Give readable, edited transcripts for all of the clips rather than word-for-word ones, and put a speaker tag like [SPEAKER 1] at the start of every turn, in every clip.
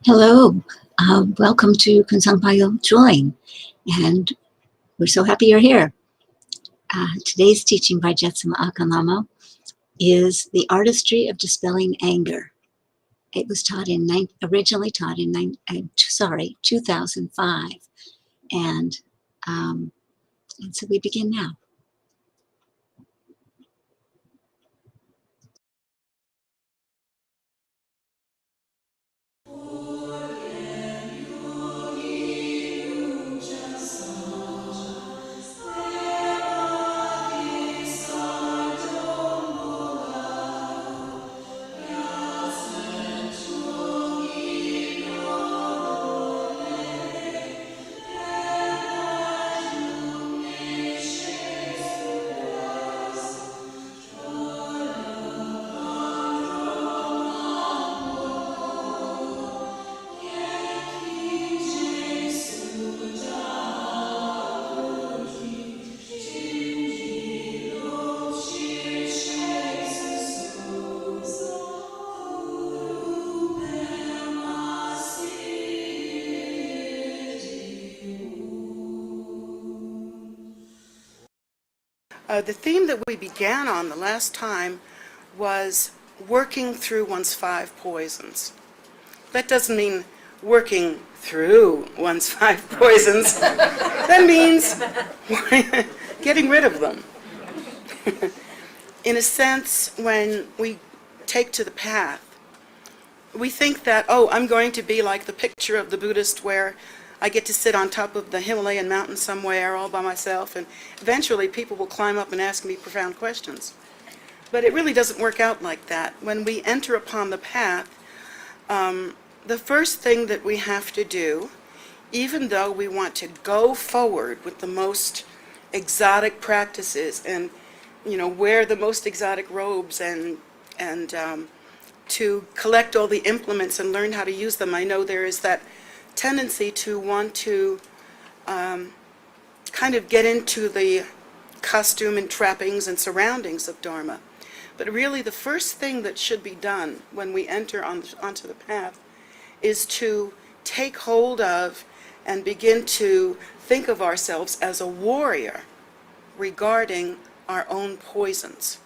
[SPEAKER 1] Hello, welcome to Kansanpayo Drawing, and we're so happy you're here. Today's teaching by Jetsunma Ahkon Lhamo is the Artistry of Dispelling Anger. It was originally taught in 2005, and so we begin now.
[SPEAKER 2] The theme that we began on the last time was working through one's 5 poisons. That doesn't mean working through one's 5 poisons. That means getting rid of them. In a sense, when we take to the path, we think that, oh, I'm going to be like the picture of the Buddhist where I get to sit on top of the Himalayan mountain somewhere all by myself, and eventually people will climb up and ask me profound questions. But it really doesn't work out like that. When we enter upon the path, the first thing that we have to do, even though we want to go forward with the most exotic practices and, wear the most exotic robes and to collect all the implements and learn how to use them, I know there is that tendency to want to kind of get into the costume and trappings and surroundings of Dharma. But really the first thing that should be done when we enter onto the path is to take hold of and begin to think of ourselves as a warrior regarding our own poisons.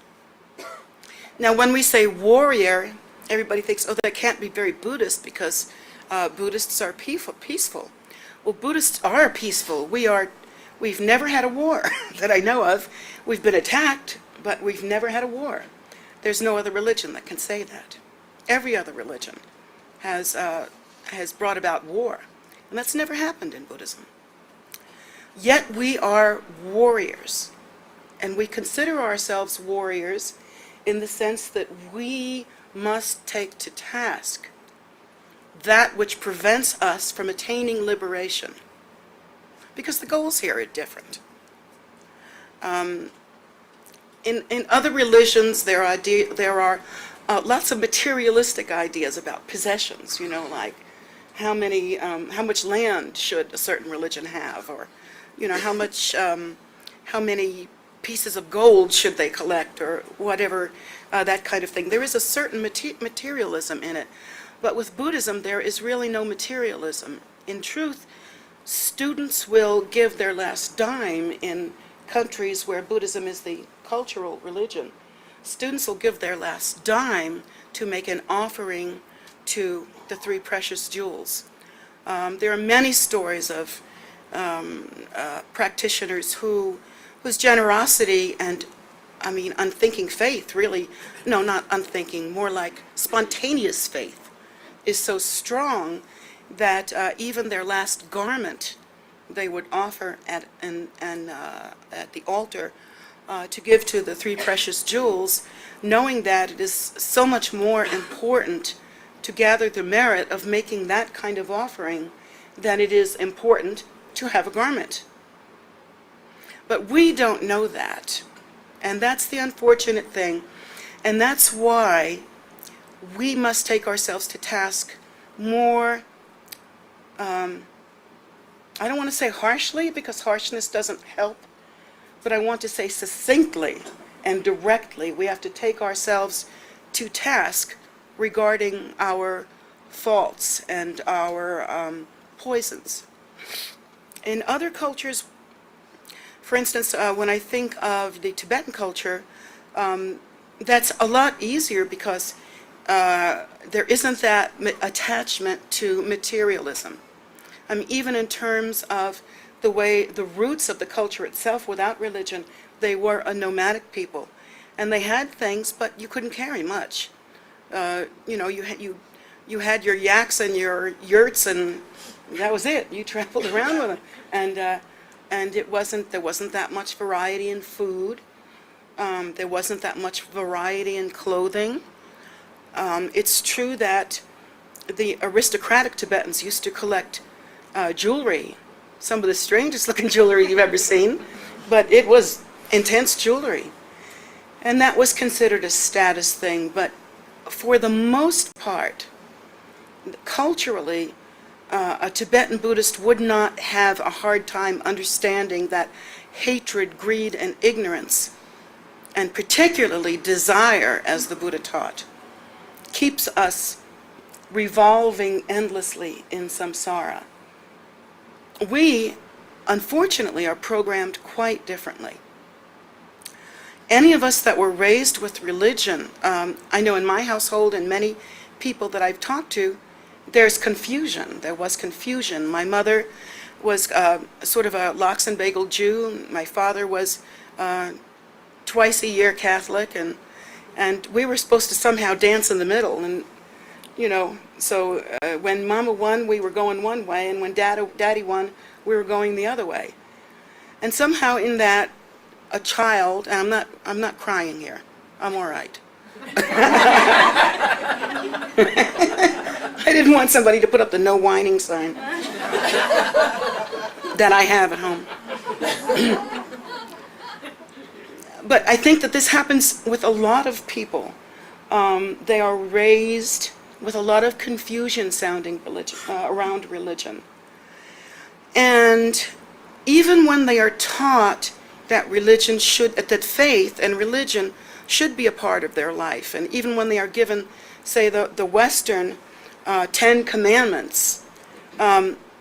[SPEAKER 2] Now when we say warrior, everybody thinks, oh, that can't be very Buddhist because Buddhists are peaceful. Well, Buddhists are peaceful. We've never had a war that I know of. We've been attacked, but we've never had a war. There's no other religion that can say that. Every other religion has brought about war, and that's never happened in Buddhism. Yet we are warriors, and we consider ourselves warriors in the sense that we must take to task that which prevents us from attaining liberation, because the goals here are different. In other religions, there are lots of materialistic ideas about possessions. Like how much land should a certain religion have, or how many pieces of gold should they collect, or whatever, that kind of thing. There is a certain materialism in it. But with Buddhism, there is really no materialism. In truth, students will give their last dime in countries where Buddhism is the cultural religion. Students will give their last dime to make an offering to the 3 precious jewels. There are many stories of practitioners whose generosity and unthinking faith, really, no, not unthinking, more like spontaneous faith, is so strong that even their last garment they would offer at the altar to give to the 3 precious jewels, knowing that it is so much more important to gather the merit of making that kind of offering than it is important to have a garment. But we don't know that, and that's the unfortunate thing, and that's why we must take ourselves to task more, I don't want to say harshly, because harshness doesn't help, but I want to say succinctly and directly. We have to take ourselves to task regarding our faults and our poisons. In other cultures, for instance, when I think of the Tibetan culture, that's a lot easier because there isn't that attachment to materialism. I mean, even in terms of the way, the roots of the culture itself, without religion, they were a nomadic people. And they had things, but you couldn't carry much. You had your yaks and your yurts, and that was it. You traveled around with them. And there wasn't that much variety in food. There wasn't that much variety in clothing. It's true that the aristocratic Tibetans used to collect jewelry, some of the strangest looking jewelry you've ever seen, but it was intense jewelry. And that was considered a status thing, but for the most part, culturally, a Tibetan Buddhist would not have a hard time understanding that hatred, greed, and ignorance, and particularly desire, as the Buddha taught, keeps us revolving endlessly in samsara. We, unfortunately, are programmed quite differently. Any of us that were raised with religion, I know in my household and many people that I've talked to, there's confusion. There was confusion. My mother was sort of a lox and bagel Jew. My father was twice a year Catholic, and we were supposed to somehow dance in the middle. And so when Mama won, we were going one way, and when Daddy won, we were going the other way. And somehow in that, a child, and I'm not crying here. I'm all right. I didn't want somebody to put up the no whining sign that I have at home. But I think that this happens with a lot of people. They are raised with a lot of confusion sounding around religion. And even when they are taught that that faith and religion should be a part of their life, and even when they are given, say, the Western 10 Commandments,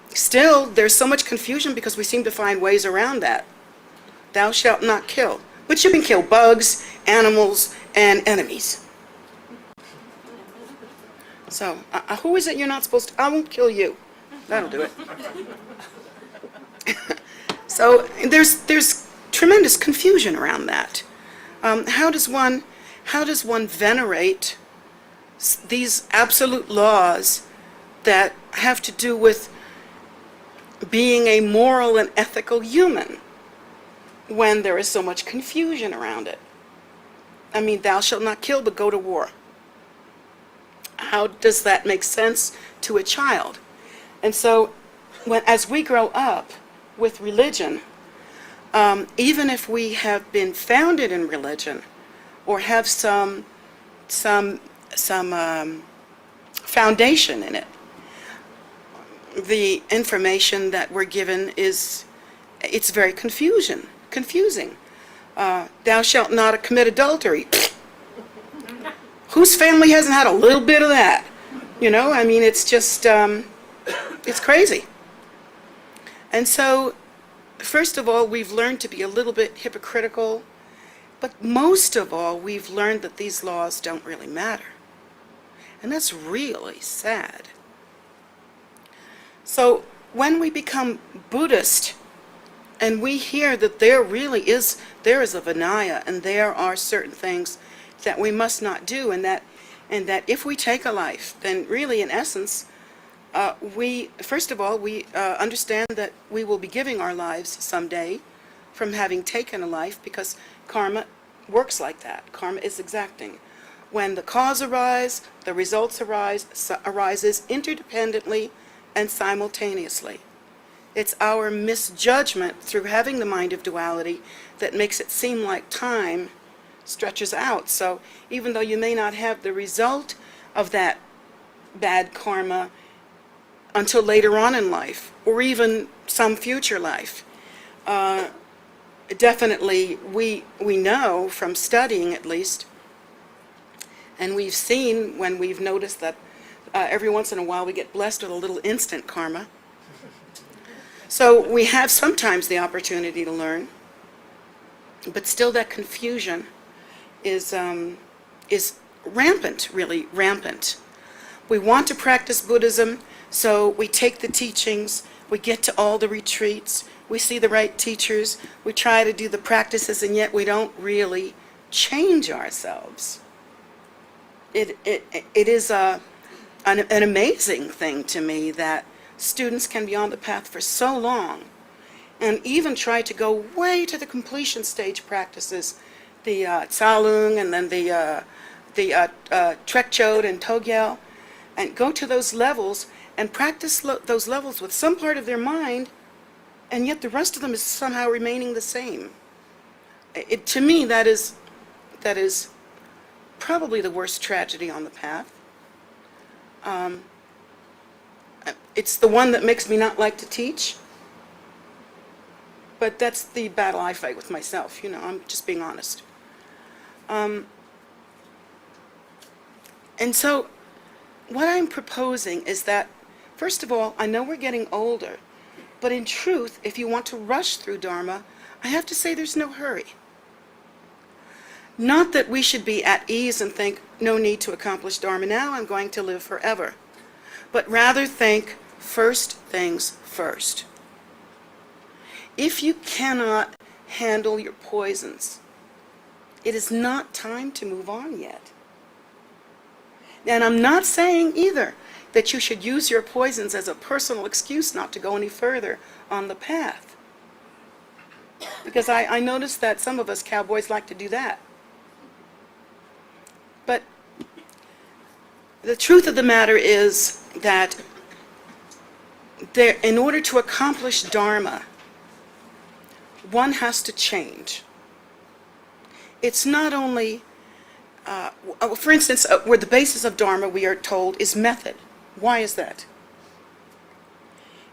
[SPEAKER 2] still there's so much confusion because we seem to find ways around that. Thou shalt not kill. But you can kill bugs, animals, and enemies. So, who is it you're not supposed to? I won't kill you. That'll do it. So there's tremendous confusion around that. How does one venerate these absolute laws that have to do with being a moral and ethical human when there is so much confusion around it? I mean, thou shalt not kill, but go to war. How does that make sense to a child? And so, as we grow up with religion, even if we have been founded in religion or have some foundation in it, the information that we're given it's very confusing. Thou shalt not commit adultery. Whose family hasn't had a little bit of that? I mean, it's just, it's crazy. And so, first of all, we've learned to be a little bit hypocritical, but most of all, we've learned that these laws don't really matter. And that's really sad. So, when we become Buddhist, and we hear that there is a Vinaya, and there are certain things that we must not do, and that if we take a life, then really, in essence, we understand that we will be giving our lives someday from having taken a life, because karma works like that. Karma is exacting. When the cause arises, the results arises interdependently and simultaneously. It's our misjudgment through having the mind of duality that makes it seem like time stretches out. So even though you may not have the result of that bad karma until later on in life, or even some future life, definitely we know from studying, at least, And we've seen when we've noticed that every once in a while we get blessed with a little instant karma. So we have sometimes the opportunity to learn, but still that confusion is rampant, really rampant. We want to practice Buddhism, so we take the teachings, we get to all the retreats, we see the right teachers, we try to do the practices, and yet we don't really change ourselves. It is an amazing thing to me that students can be on the path for so long and even try to go way to the completion stage practices, the Tsalung and then the Trekchot and Togyal, and go to those levels and practice those levels with some part of their mind, and yet the rest of them is somehow remaining the same. To me, that is probably the worst tragedy on the path. It's the one that makes me not like to teach, but that's the battle I fight with myself, you know, I'm just being honest. And so what I'm proposing is that, first of all, I know we're getting older, but in truth, if you want to rush through Dharma, I have to say there's no hurry. Not that we should be at ease and think, no need to accomplish Dharma now, I'm going to live forever. But rather think, first things first. If you cannot handle your poisons, it is not time to move on yet. And I'm not saying either that you should use your poisons as a personal excuse not to go any further on the path. Because I noticed that some of us cowboys like to do that. But the truth of the matter is that in order to accomplish Dharma, one has to change. It's not only, for instance, where the basis of Dharma, we are told, is method. Why is that?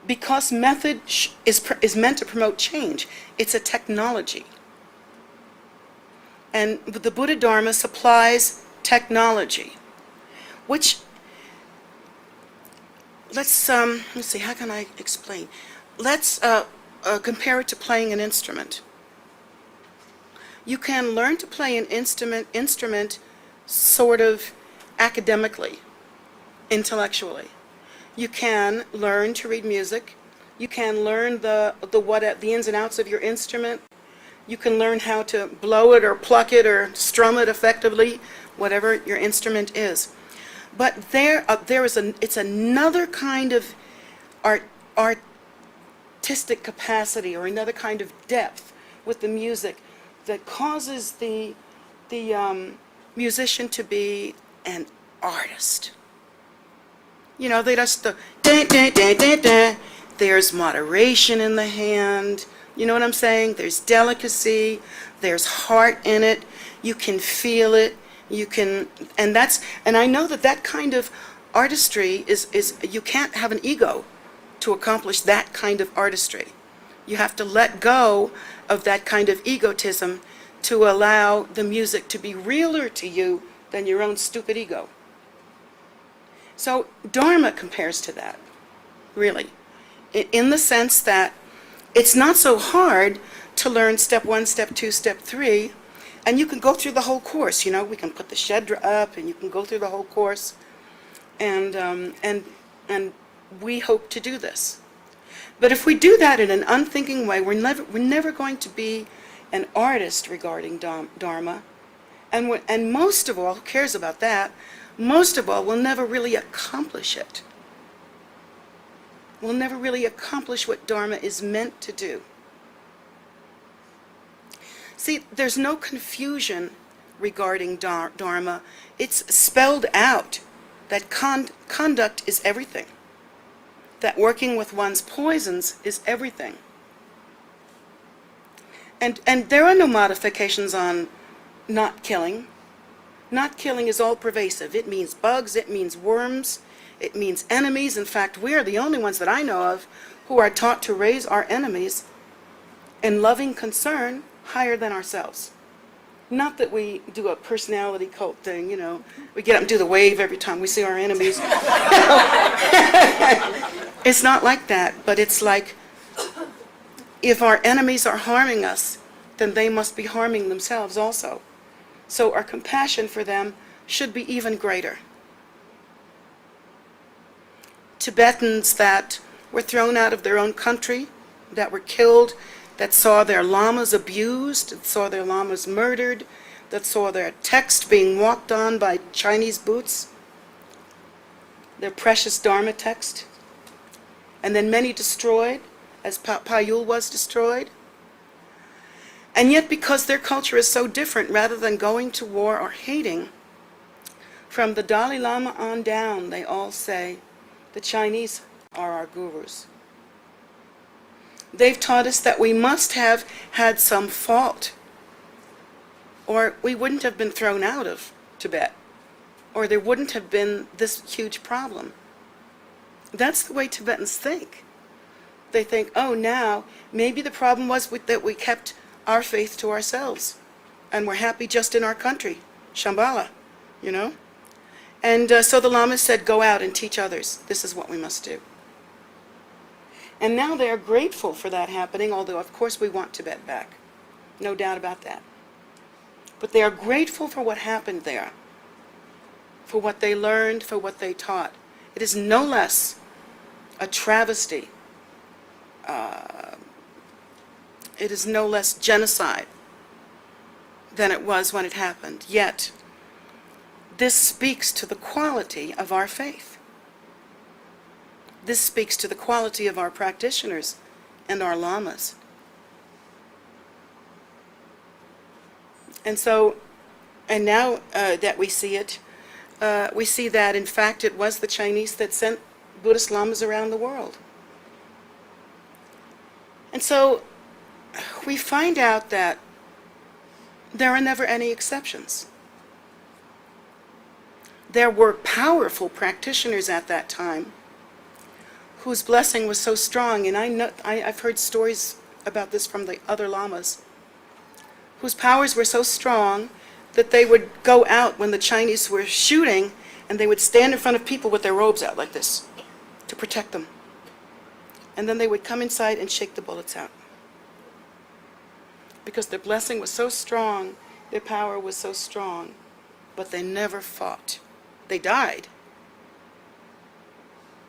[SPEAKER 2] Because method is meant to promote change. It's a technology. And the Buddha Dharma supplies technology, which, let's see, how can I explain? Let's compare it to playing an instrument. You can learn to play an instrument sort of academically, intellectually. You can learn to read music. You can learn the ins and outs of your instrument. You can learn how to blow it or pluck it or strum it effectively, whatever your instrument is. But it's another kind of artistic capacity or another kind of depth with the music that causes the musician to be an artist. You know, they just there's moderation in the hand. You know what I'm saying? There's delicacy, there's heart in it. You can feel it. You can, and I know that kind of artistry is you can't have an ego to accomplish that kind of artistry. You have to let go of that kind of egotism to allow the music to be realer to you than your own stupid ego. So Dharma compares to that, really, in the sense that it's not so hard to learn step 1, step 2, step 3, and you can go through the whole course. You know, we can put the Shedra up, and you can go through the whole course, and we hope to do this. But if we do that in an unthinking way, we're never going to be an artist regarding Dharma, and most of all, who cares about that? Most of all, we'll never really accomplish it. We'll never really accomplish what Dharma is meant to do. See, there's no confusion regarding Dharma. It's spelled out that conduct is everything, that working with one's poisons is everything. And there are no modifications on not killing. Not killing is all pervasive. It means bugs, it means worms, it means enemies. In fact, we are the only ones that I know of who are taught to raise our enemies in loving concern higher than ourselves. Not that we do a personality cult thing, you know. We get up and do the wave every time we see our enemies. It's not like that, but it's like, if our enemies are harming us, then they must be harming themselves also. So our compassion for them should be even greater. Tibetans that were thrown out of their own country, that were killed, that saw their lamas abused, that saw their lamas murdered, that saw their text being walked on by Chinese boots, their precious Dharma text, and then many destroyed, as Payul was destroyed. And yet, because their culture is so different, rather than going to war or hating, from the Dalai Lama on down, they all say, the Chinese are our gurus. They've taught us that we must have had some fault, or we wouldn't have been thrown out of Tibet, or there wouldn't have been this huge problem. That's the way Tibetans think. They think, oh, now, maybe the problem was that we kept our faith to ourselves, and we're happy just in our country, Shambhala, you know? And so the Lamas said, go out and teach others. This is what we must do. And now they are grateful for that happening, although of course we want Tibet back. No doubt about that. But they are grateful for what happened there, for what they learned, for what they taught. It is no less a travesty. It is no less genocide than it was when it happened. Yet, this speaks to the quality of our faith. This speaks to the quality of our practitioners and our lamas. And so, and now that we see it, we see that in fact it was the Chinese that sent Buddhist lamas around the world. And so we find out that there are never any exceptions. There were powerful practitioners at that time whose blessing was so strong, and I've heard stories about this from the other lamas, whose powers were so strong that they would go out when the Chinese were shooting, and they would stand in front of people with their robes out like this to protect them. And then they would come inside and shake the bullets out. Because their blessing was so strong, their power was so strong, but they never fought. They died,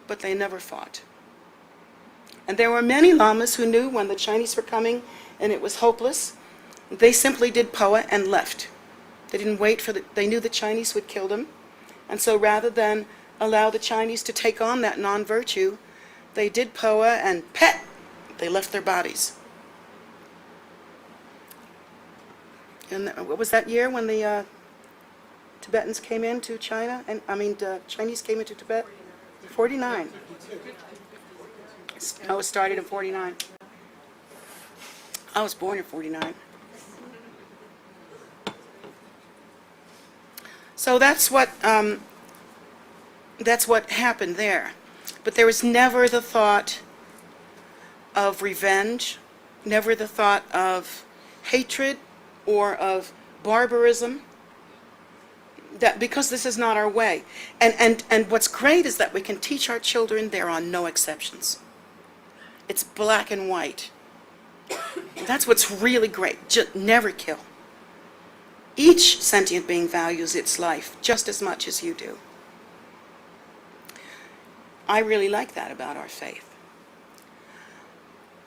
[SPEAKER 2] but they never fought. And there were many lamas who knew when the Chinese were coming and it was hopeless, they simply did poa and left. They didn't wait for they knew the Chinese would kill them. And so rather than allow the Chinese to take on that non-virtue, they did poa and pet, they left their bodies. And what was that year when the Tibetans came into China? And the Chinese came into Tibet? 49. Oh, it started in 49. I was born in 49. So that's what happened there. But there was never the thought of revenge, never the thought of hatred or of barbarism, that because this is not our way. And what's great is that we can teach our children there are no exceptions. It's black and white. That's what's really great. Just never kill. Each sentient being values its life just as much as you do. I really like that about our faith.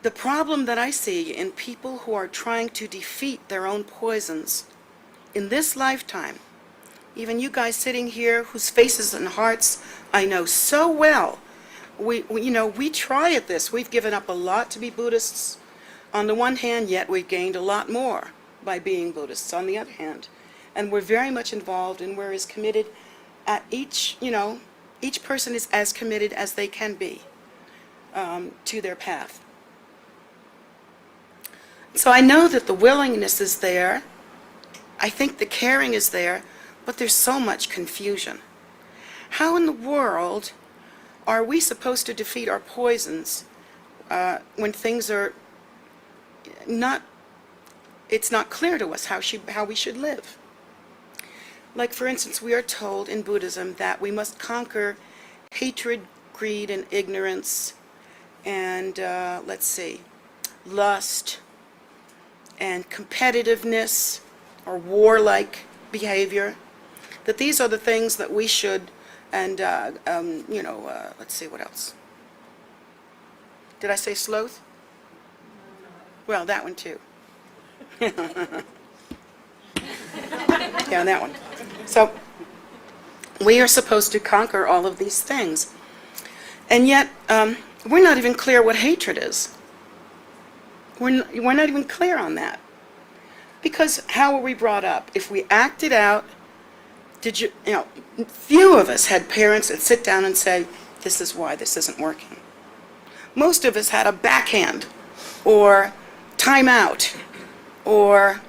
[SPEAKER 2] The problem that I see in people who are trying to defeat their own poisons in this lifetime, even you guys sitting here whose faces and hearts I know so well, we try at this. We've given up a lot to be Buddhists on the one hand, yet we've gained a lot more by being Buddhists on the other hand. And we're very much involved and we're as committed at each person is as committed as they can be to their path. So I know that the willingness is there. I think the caring is there, but there's so much confusion. How in the world are we supposed to defeat our poisons when things are not it's not clear to us how we should live. Like, for instance, we are told in Buddhism that we must conquer hatred, greed, and ignorance, and, lust, and competitiveness, or warlike behavior. That these are the things that we should, and, let's see, what else? Did I say sloth? Well, that one too. Yeah, that one. So, we are supposed to conquer all of these things. And yet, we're not even clear what hatred is. We're not even clear on that. Because how were we brought up? If we acted out, few of us had parents that sit down and say, this is why this isn't working. Most of us had a backhand, or time out, or,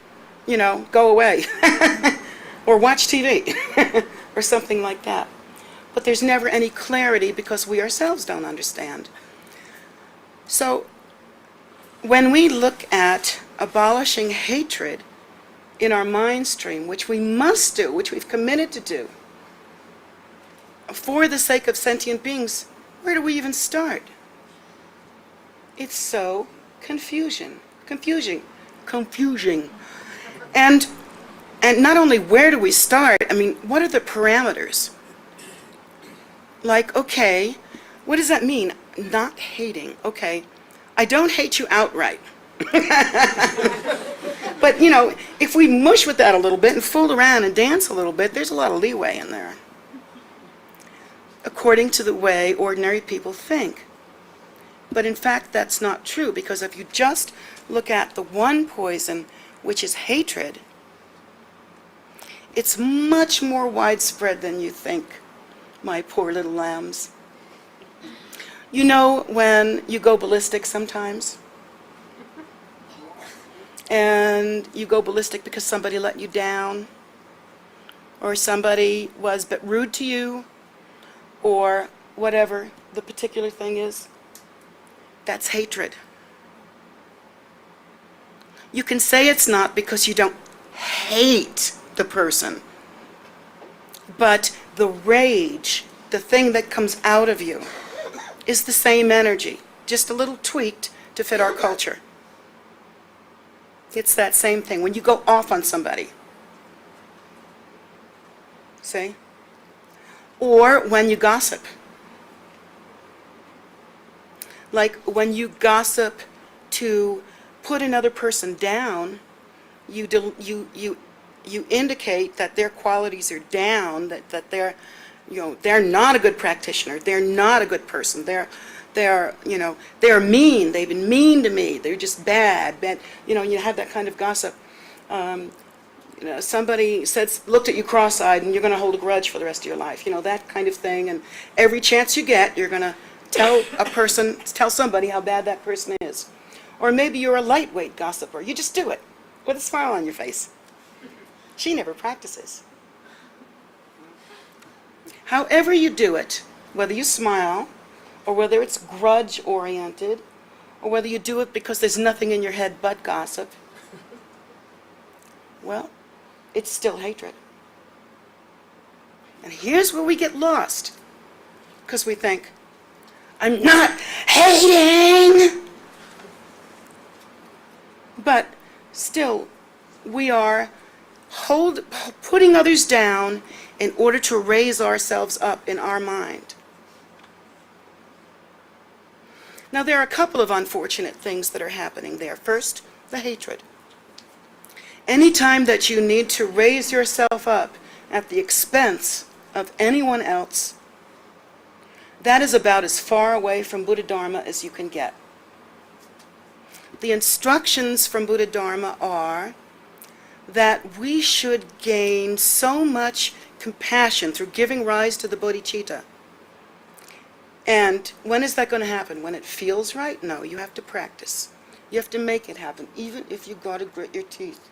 [SPEAKER 2] go away, or watch TV, or something like that. But there's never any clarity because we ourselves don't understand. So, when we look at abolishing hatred in our mind stream, which we must do, which we've committed to do, for the sake of sentient beings, where do we even start? It's so confusing. And not only where do we start, what are the parameters? Like, okay, what does that mean? Not hating. Okay, I don't hate you outright. But, if we mush with that a little bit and fool around and dance a little bit, there's a lot of leeway in there, according to the way ordinary people think. But in fact, that's not true, because if you just look at the one poison, which is hatred, it's much more widespread than you think, my poor little lambs. You know when you go ballistic sometimes? And you go ballistic because somebody let you down, or somebody was but rude to you, or whatever the particular thing is. That's hatred. You can say it's not because you don't hate the person, but the rage, the thing that comes out of you, is the same energy, just a little tweaked to fit our culture. It's that same thing. When you go off on somebody, see? Or when you gossip. Like when you gossip to put another person down, you indicate that their qualities are down, that they're not a good practitioner, they're not a good person, they're mean, they've been mean to me, they're just bad, you have that kind of gossip. Somebody looked at you cross-eyed and you're going to hold a grudge for the rest of your life, that kind of thing, and every chance you get, you're going to tell somebody how bad that person is. Or maybe you're a lightweight gossiper, you just do it with a smile on your face. She never practices. However you do it, whether you smile, or whether it's grudge-oriented, or whether you do it because there's nothing in your head but gossip, well, it's still hatred. And here's where we get lost, because we think, I'm not hating! But still, we are putting others down in order to raise ourselves up in our mind. Now, there are a couple of unfortunate things that are happening there. First, the hatred. Anytime that you need to raise yourself up at the expense of anyone else, that is about as far away from Buddha Dharma as you can get. The instructions from Buddha Dharma are that we should gain so much compassion through giving rise to the bodhicitta. And when is that going to happen? When it feels right? No, you have to practice. You have to make it happen, even if you've got to grit your teeth.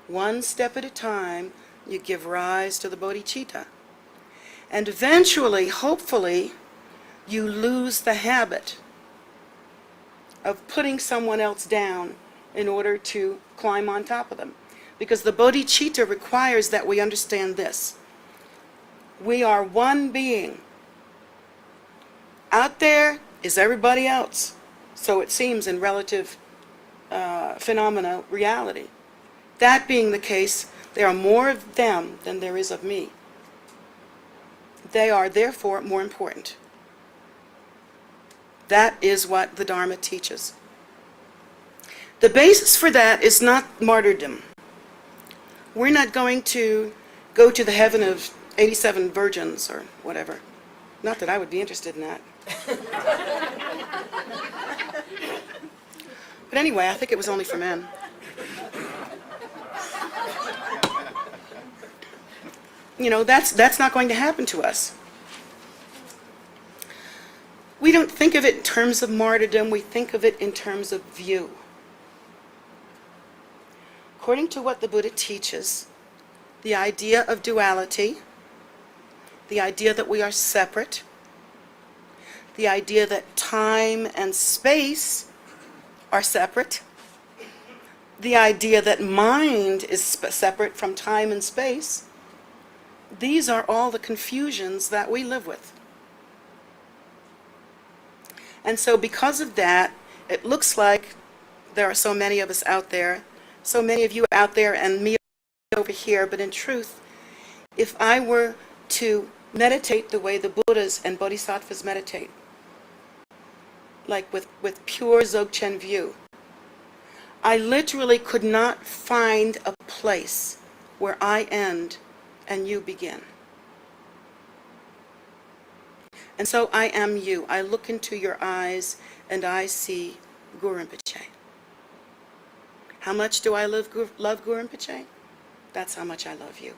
[SPEAKER 2] One step at a time, you give rise to the bodhicitta. And eventually, hopefully, you lose the habit of putting someone else down in order to climb on top of them. Because the bodhicitta requires that we understand this. We are one being. Out there is everybody else. So it seems in relative phenomena reality. That being the case, there are more of them than there is of me. They are therefore more important. That is what the Dharma teaches. The basis for that is not martyrdom. We're not going to go to the heaven of 87 virgins or whatever. Not that I would be interested in that. But anyway, I think it was only for men. You know, that's not going to happen to us. We don't think of it in terms of martyrdom, we think of it in terms of view. According to what the Buddha teaches, the idea of duality, the idea that we are separate, the idea that time and space are separate, the idea that mind is separate from time and space, these are all the confusions that we live with. And so because of that, it looks like there are so many of us out there, so many of you out there and me over here, but in truth, if I were to meditate the way the Buddhas and Bodhisattvas meditate, like with pure Dzogchen view, I literally could not find a place where I end and you begin. And so I am you. I look into your eyes and I see Guru Rinpoche. How much do I love Guru Rinpoche? That's how much I love you.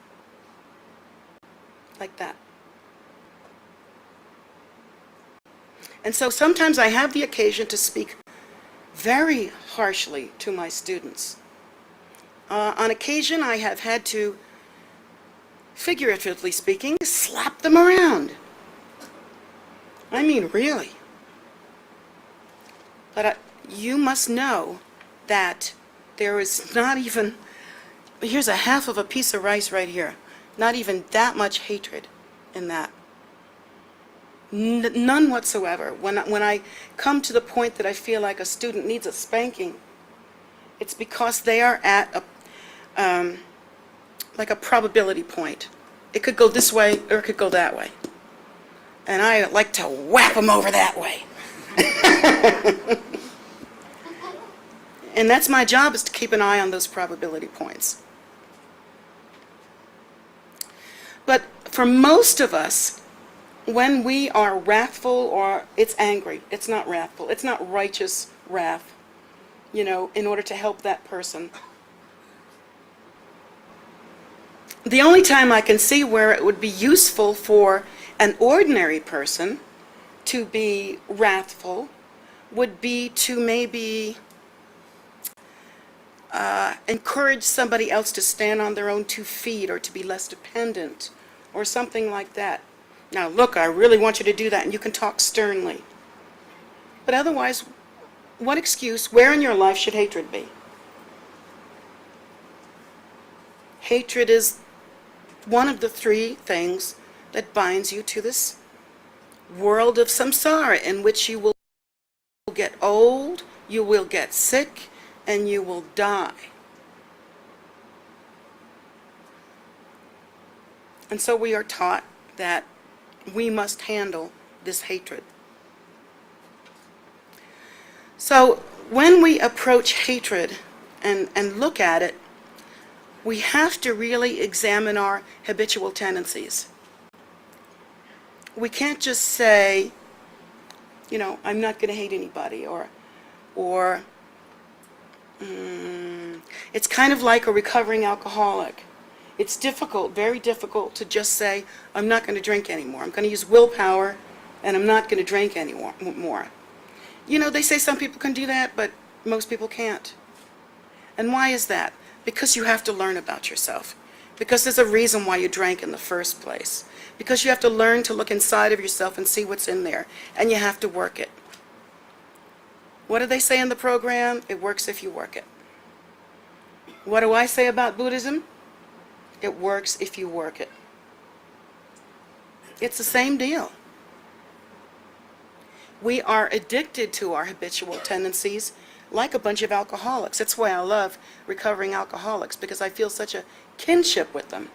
[SPEAKER 2] Like that. And so sometimes I have the occasion to speak very harshly to my students. On occasion I have had to, figuratively speaking, slap them around. I mean, really. But you must know that there is not even, here's a half of a piece of rice right here, not even that much hatred in that. None whatsoever. When I come to the point that I feel like a student needs a spanking, it's because they are at like a probability point. It could go this way or it could go that way. And I like to whap them over that way. And that's my job, is to keep an eye on those probability points. But for most of us, when we are wrathful, or it's angry, it's not wrathful, it's not righteous wrath, you know, in order to help that person. The only time I can see where it would be useful for an ordinary person to be wrathful would be to maybe encourage somebody else to stand on their own 2 feet, or to be less dependent, or something like that. Now look, I really want you to do that, and you can talk sternly. But otherwise, what excuse, where in your life should hatred be? Hatred is one of the 3 things that binds you to this world of samsara, in which you will get old, you will get sick, and you will die. And so we are taught that we must handle this hatred. So when we approach hatred and look at it, we have to really examine our habitual tendencies. We can't just say, you know, I'm not going to hate anybody, or it's kind of like a recovering alcoholic. It's difficult, very difficult, to just say, I'm not going to drink anymore. I'm going to use willpower, and I'm not going to drink anymore. You know, they say some people can do that, but most people can't. And why is that? Because you have to learn about yourself. Because there's a reason why you drank in the first place. Because you have to learn to look inside of yourself and see what's in there. And you have to work it. What do they say in the program? It works if you work it. What do I say about Buddhism? It works if you work it. It's the same deal. We are addicted to our habitual tendencies like a bunch of alcoholics. That's why I love recovering alcoholics, because I feel such a kinship with them.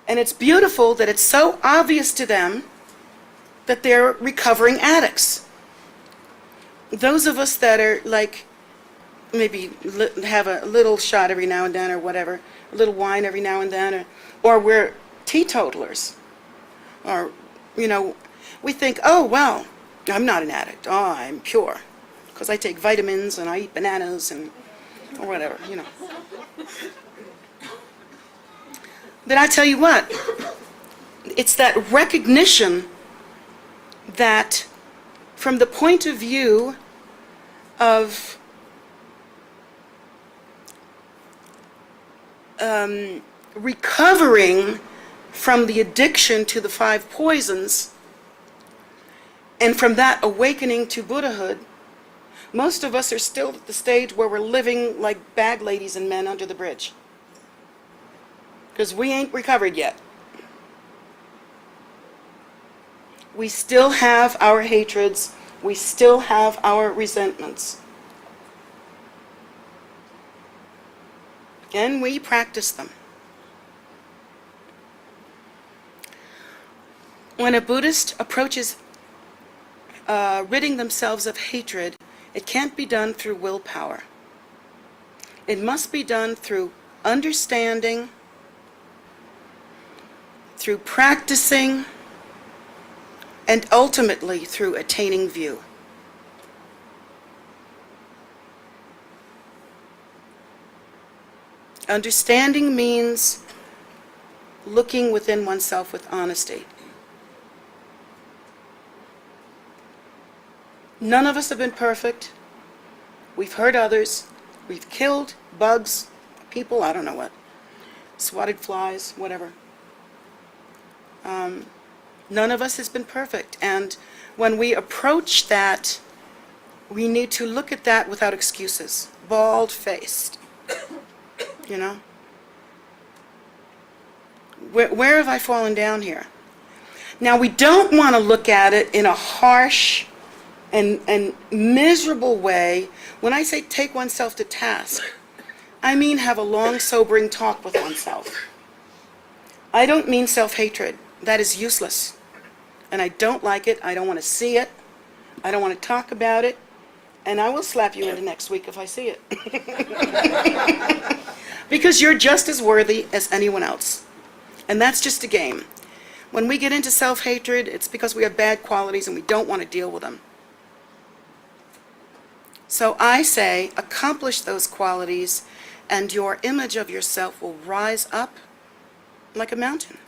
[SPEAKER 2] And it's beautiful that it's so obvious to them that they're recovering addicts. Those of us that are like, maybe have a little shot every now and then or whatever, a little wine every now and then, or we're teetotalers, or, we think, oh, well, I'm not an addict. Oh, I'm pure, because I take vitamins and I eat bananas and or whatever, But I tell you what, it's that recognition that from the point of view of recovering from the addiction to the 5 poisons, and from that awakening to Buddhahood, most of us are still at the stage where we're living like bag ladies and men under the bridge. Because we ain't recovered yet. We still have our hatreds. We still have our resentments. And we practice them. When a Buddhist approaches ridding themselves of hatred, it can't be done through willpower. It must be done through understanding, through practicing, and ultimately through attaining view. Understanding means looking within oneself with honesty. None of us have been perfect. We've hurt others. We've killed bugs, people, I don't know what, swatted flies, whatever. None of us has been perfect. And when we approach that, we need to look at that without excuses, bald-faced. Where have I fallen down here? Now, we don't want to look at it in a harsh and miserable way. When I say take oneself to task, I mean have a long, sobering talk with oneself. I don't mean self-hatred. That is useless. And I don't like it. I don't want to see it. I don't want to talk about it. And I will slap you into next week if I see it. Because you're just as worthy as anyone else. And that's just a game. When we get into self-hatred, it's because we have bad qualities and we don't want to deal with them. So I say, accomplish those qualities, and your image of yourself will rise up like a mountain.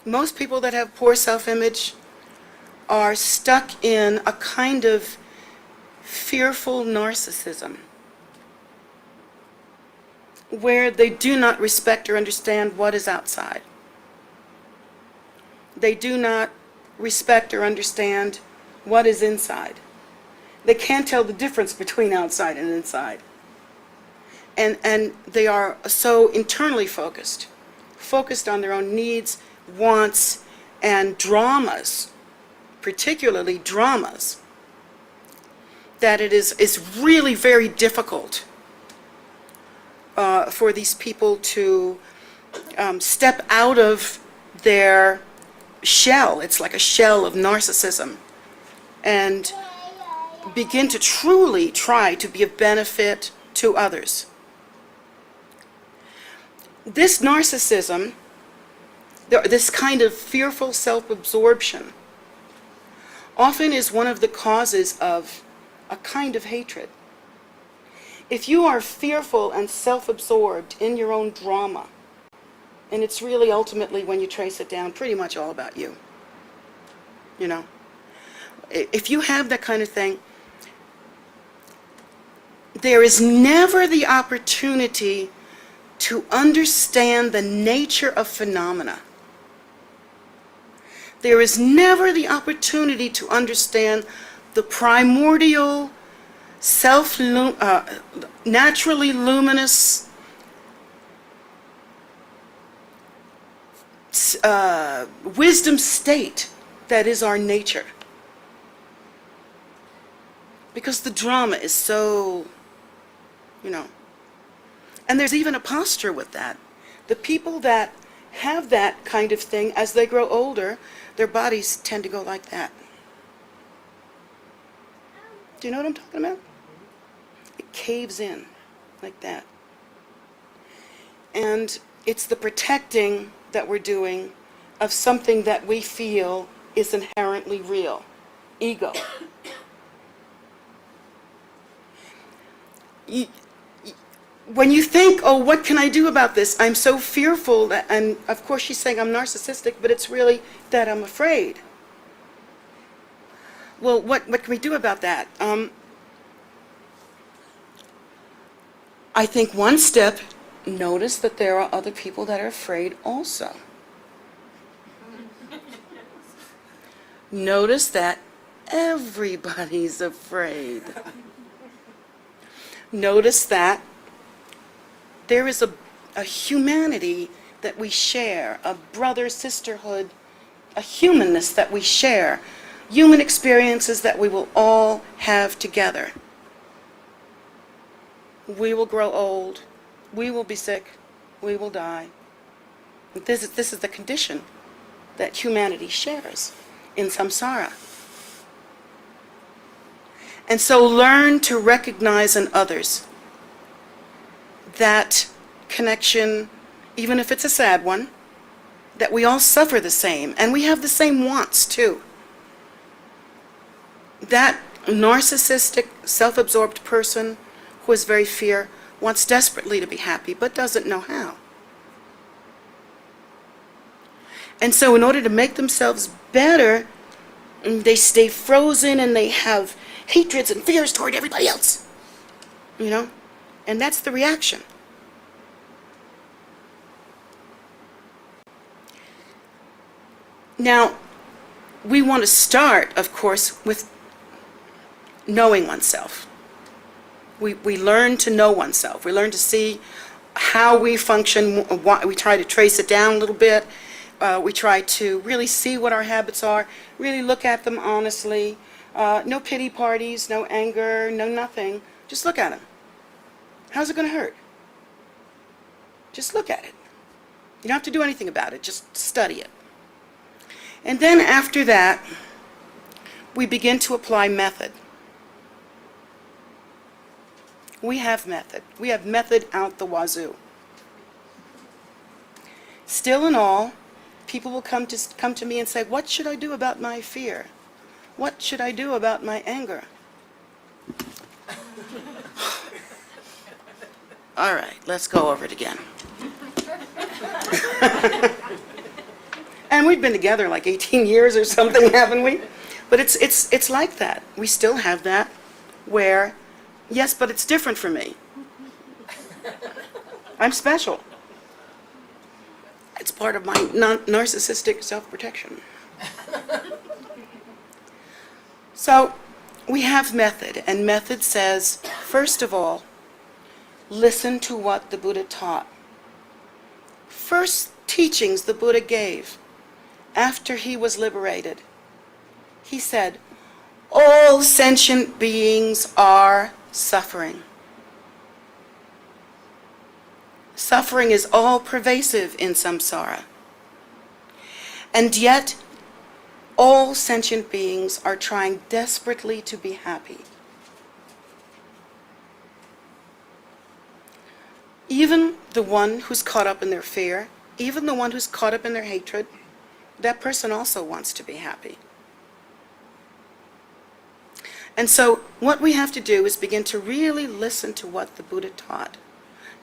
[SPEAKER 2] Most people that have poor self-image are stuck in a kind of fearful narcissism, where they do not respect or understand what is outside. They do not respect or understand what is inside. They can't tell the difference between outside and inside. And they are so internally focused on their own needs, wants, and dramas, particularly dramas, that it is really very difficult for these people to step out of their shell. It's like a shell of narcissism, and begin to truly try to be of benefit to others. This narcissism, this kind of fearful self-absorption, often is one of the causes of a kind of hatred. If you are fearful and self-absorbed in your own drama, and it's really ultimately, when you trace it down, pretty much all about you. If you have that kind of thing, there is never the opportunity to understand the nature of phenomena. There is never the opportunity to understand the primordial, naturally luminous wisdom state that is our nature. Because the drama is so, and there's even a posture with that. The people that have that kind of thing, as they grow older, their bodies tend to go like that. Do you know what I'm talking about? It caves in like that. And it's the protecting that we're doing of something that we feel is inherently real. Ego. When you think, oh, what can I do about this? I'm so fearful that, and of course she's saying I'm narcissistic, but it's really that I'm afraid. Well, what can we do about that? I think one step, notice that there are other people that are afraid also. Notice that everybody's afraid. Notice that there is a humanity that we share, a brother, sisterhood, a humanness that we share, human experiences that we will all have together. We will grow old, we will be sick, we will die. This is the condition that humanity shares in samsara. And so learn to recognize in others that connection, even if it's a sad one, that we all suffer the same, and we have the same wants too. That narcissistic, self-absorbed person who is very fear wants desperately to be happy, but doesn't know how. And so in order to make themselves better, they stay frozen and they have hatreds and fears toward everybody else. And that's the reaction. Now, we want to start, of course, with knowing oneself. We learn to know oneself. We learn to see how we function. We try to trace it down a little bit. We try to really see what our habits are, really look at them honestly. No pity parties, no anger, no nothing. Just look at them. How's it going to hurt? Just look at it. You don't have to do anything about it. Just study it. And then after that, we begin to apply method. We have method. We have method out the wazoo. Still in all, people will come to me and say, what should I do about my fear? What should I do about my anger? All right, let's go over it again. And we've been together like 18 years or something, haven't we? But it's like that. We still have that where, yes, but it's different for me. I'm special. It's part of my narcissistic self-protection. So we have method, and method says, first of all, listen to what the Buddha taught. First teachings the Buddha gave after he was liberated. He said, all sentient beings are suffering. Suffering is all pervasive in samsara. And yet, all sentient beings are trying desperately to be happy. Even the one who's caught up in their fear, even the one who's caught up in their hatred, that person also wants to be happy. And so what we have to do is begin to really listen to what the Buddha taught,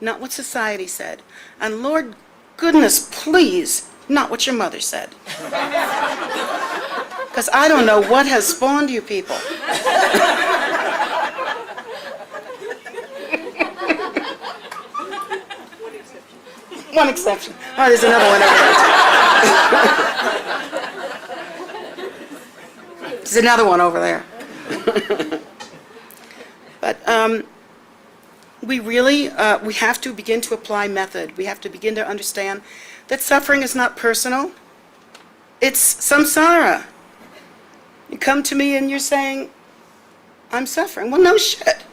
[SPEAKER 2] not what society said. And Lord goodness, please, not what your mother said. Because I don't know what has spawned you people. One exception. Oh, there's another one over there. There's another one over there. But we really, we have to begin to apply method. We have to begin to understand that suffering is not personal. It's samsara. You come to me and you're saying, I'm suffering. Well, no shit.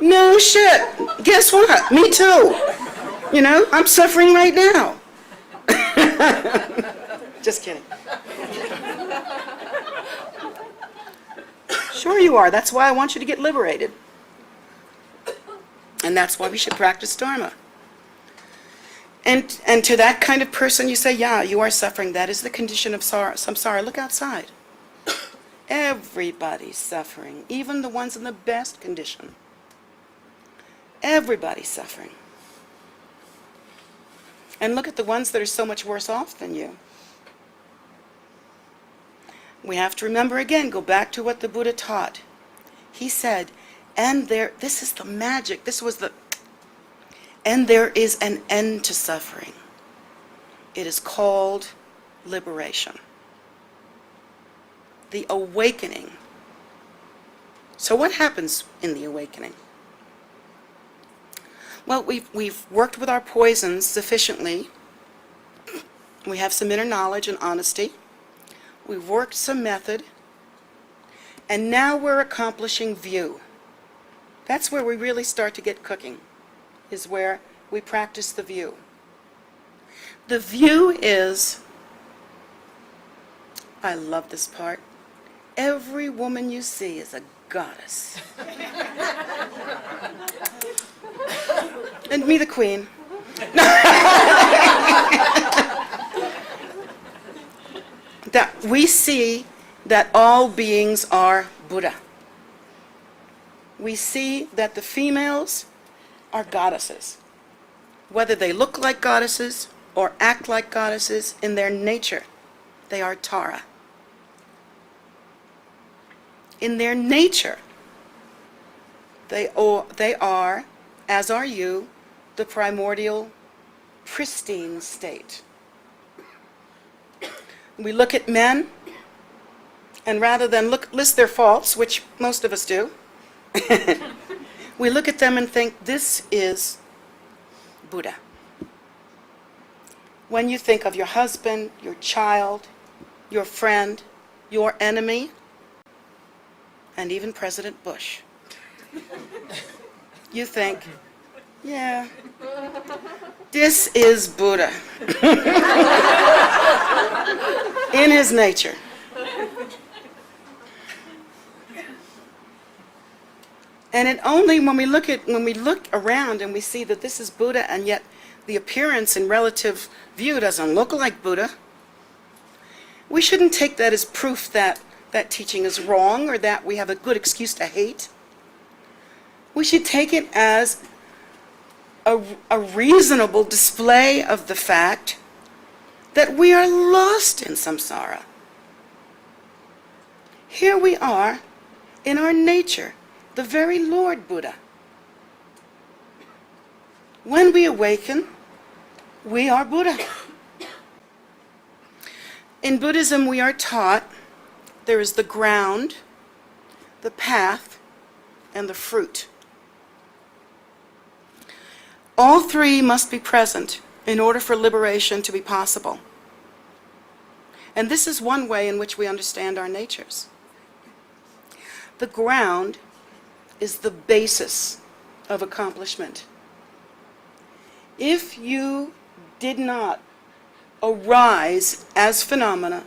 [SPEAKER 2] No shit. Guess what? Me too. You know, I'm suffering right now. Just kidding. Sure you are. That's why I want you to get liberated. And that's why we should practice Dharma. And to that kind of person you say, yeah, you are suffering. That is the condition of samsara. Look outside. Everybody's suffering, even the ones in the best condition. Everybody's suffering. And look at the ones that are so much worse off than you. We have to remember again, go back to what the Buddha taught. He said, this is the magic, and there is an end to suffering. It is called liberation. The awakening. So what happens in the awakening? Well, we've worked with our poisons sufficiently. We have some inner knowledge and honesty. We've worked some method. And now we're accomplishing view. That's where we really start to get cooking, is where we practice the view. The view is, I love this part, every woman you see is a goddess. And me the queen. That we see that all beings are Buddha. We see that the females are goddesses. Whether they look like goddesses or act like goddesses, in their nature, they are Tara. In their nature, they are, as are you, the primordial, pristine state. We look at men, and rather than list their faults, which most of us do, we look at them and think, this is Buddha. When you think of your husband, your child, your friend, your enemy, and even President Bush, you think, yeah, this is Buddha in his nature. And it only when we look around and we see that this is Buddha, and yet the appearance in relative view doesn't look like Buddha, we shouldn't take that as proof that that teaching is wrong or that we have a good excuse to hate. We should take it as a reasonable display of the fact that we are lost in samsara. Here we are in our nature, the very Lord Buddha. When we awaken, we are Buddha. In Buddhism, we are taught there is the ground, the path, and the fruit. All three must be present in order for liberation to be possible. And this is one way in which we understand our natures. The ground is the basis of accomplishment. If you did not arise as phenomena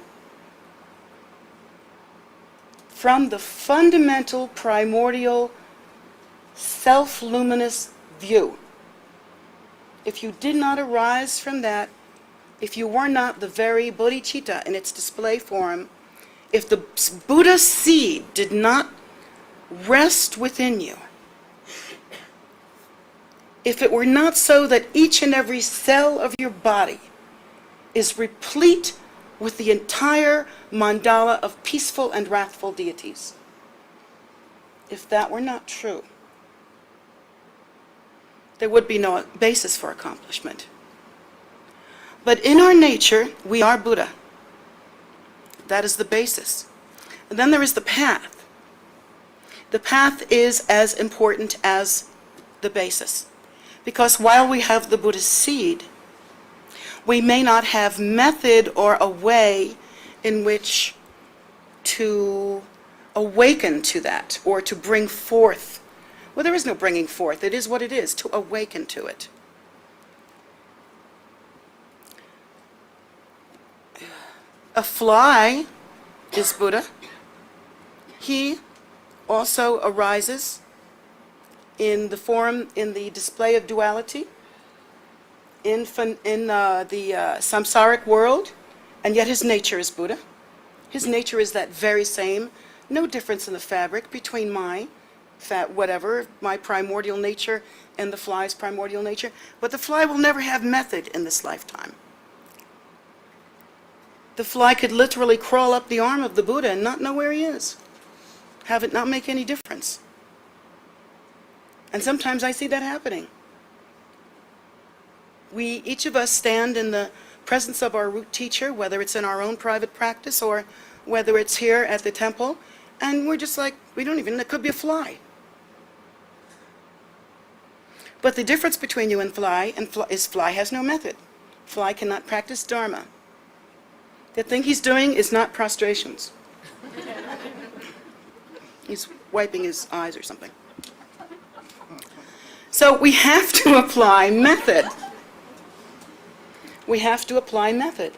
[SPEAKER 2] from the fundamental, primordial, self-luminous view, if you did not arise from that, if you were not the very bodhicitta in its display form, if the Buddha seed did not rest within you, if it were not so that each and every cell of your body is replete with the entire mandala of peaceful and wrathful deities, if that were not true, there would be no basis for accomplishment. But in our nature, we are Buddha. That is the basis. And then there is the path. The path is as important as the basis. Because while we have the Buddhist seed, we may not have method or a way in which to awaken to that or to bring forth. Well, there is no bringing forth. It is what it is, to awaken to it. A fly is Buddha. He also arises in the form, in the display of duality, in the samsaric world, and yet his nature is Buddha. His nature is that very same, no difference in the fabric between my my primordial nature and the fly's primordial nature. But the fly will never have method in this lifetime. The fly could literally crawl up the arm of the Buddha and not know where he is. Have it not make any difference. And sometimes I see that happening. Each of us stand in the presence of our root teacher, whether it's in our own private practice or whether it's here at the temple, and we're just like, we don't even, it could be a fly. But the difference between you and fly is fly has no method. Fly cannot practice Dharma. The thing he's doing is not prostrations. He's wiping his eyes or something. So we have to apply method. We have to apply method.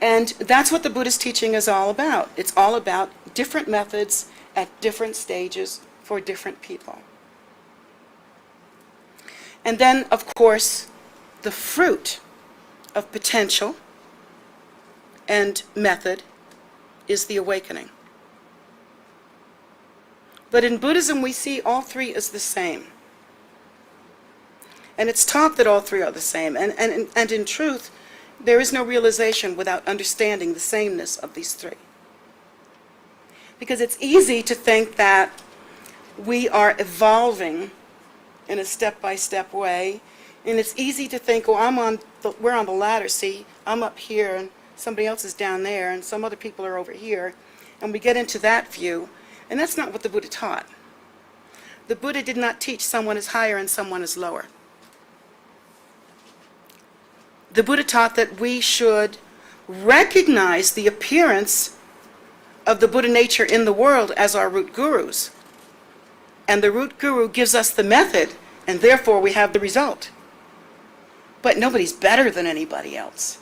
[SPEAKER 2] And that's what the Buddhist teaching is all about. It's all about different methods at different stages for different people. And then, of course, the fruit of potential and method is the awakening. But in Buddhism, we see all three as the same. And it's taught that all three are the same. And in truth, there is no realization without understanding the sameness of these three. Because it's easy to think that we are evolving in a step-by-step way. And it's easy to think, oh, we're on the ladder, see, I'm up here, and somebody else is down there, and some other people are over here. And we get into that view. And that's not what the Buddha taught. The Buddha did not teach someone is higher and someone is lower. The Buddha taught that we should recognize the appearance of the Buddha nature in the world as our root gurus. And the root guru gives us the method, and therefore we have the result. But nobody's better than anybody else.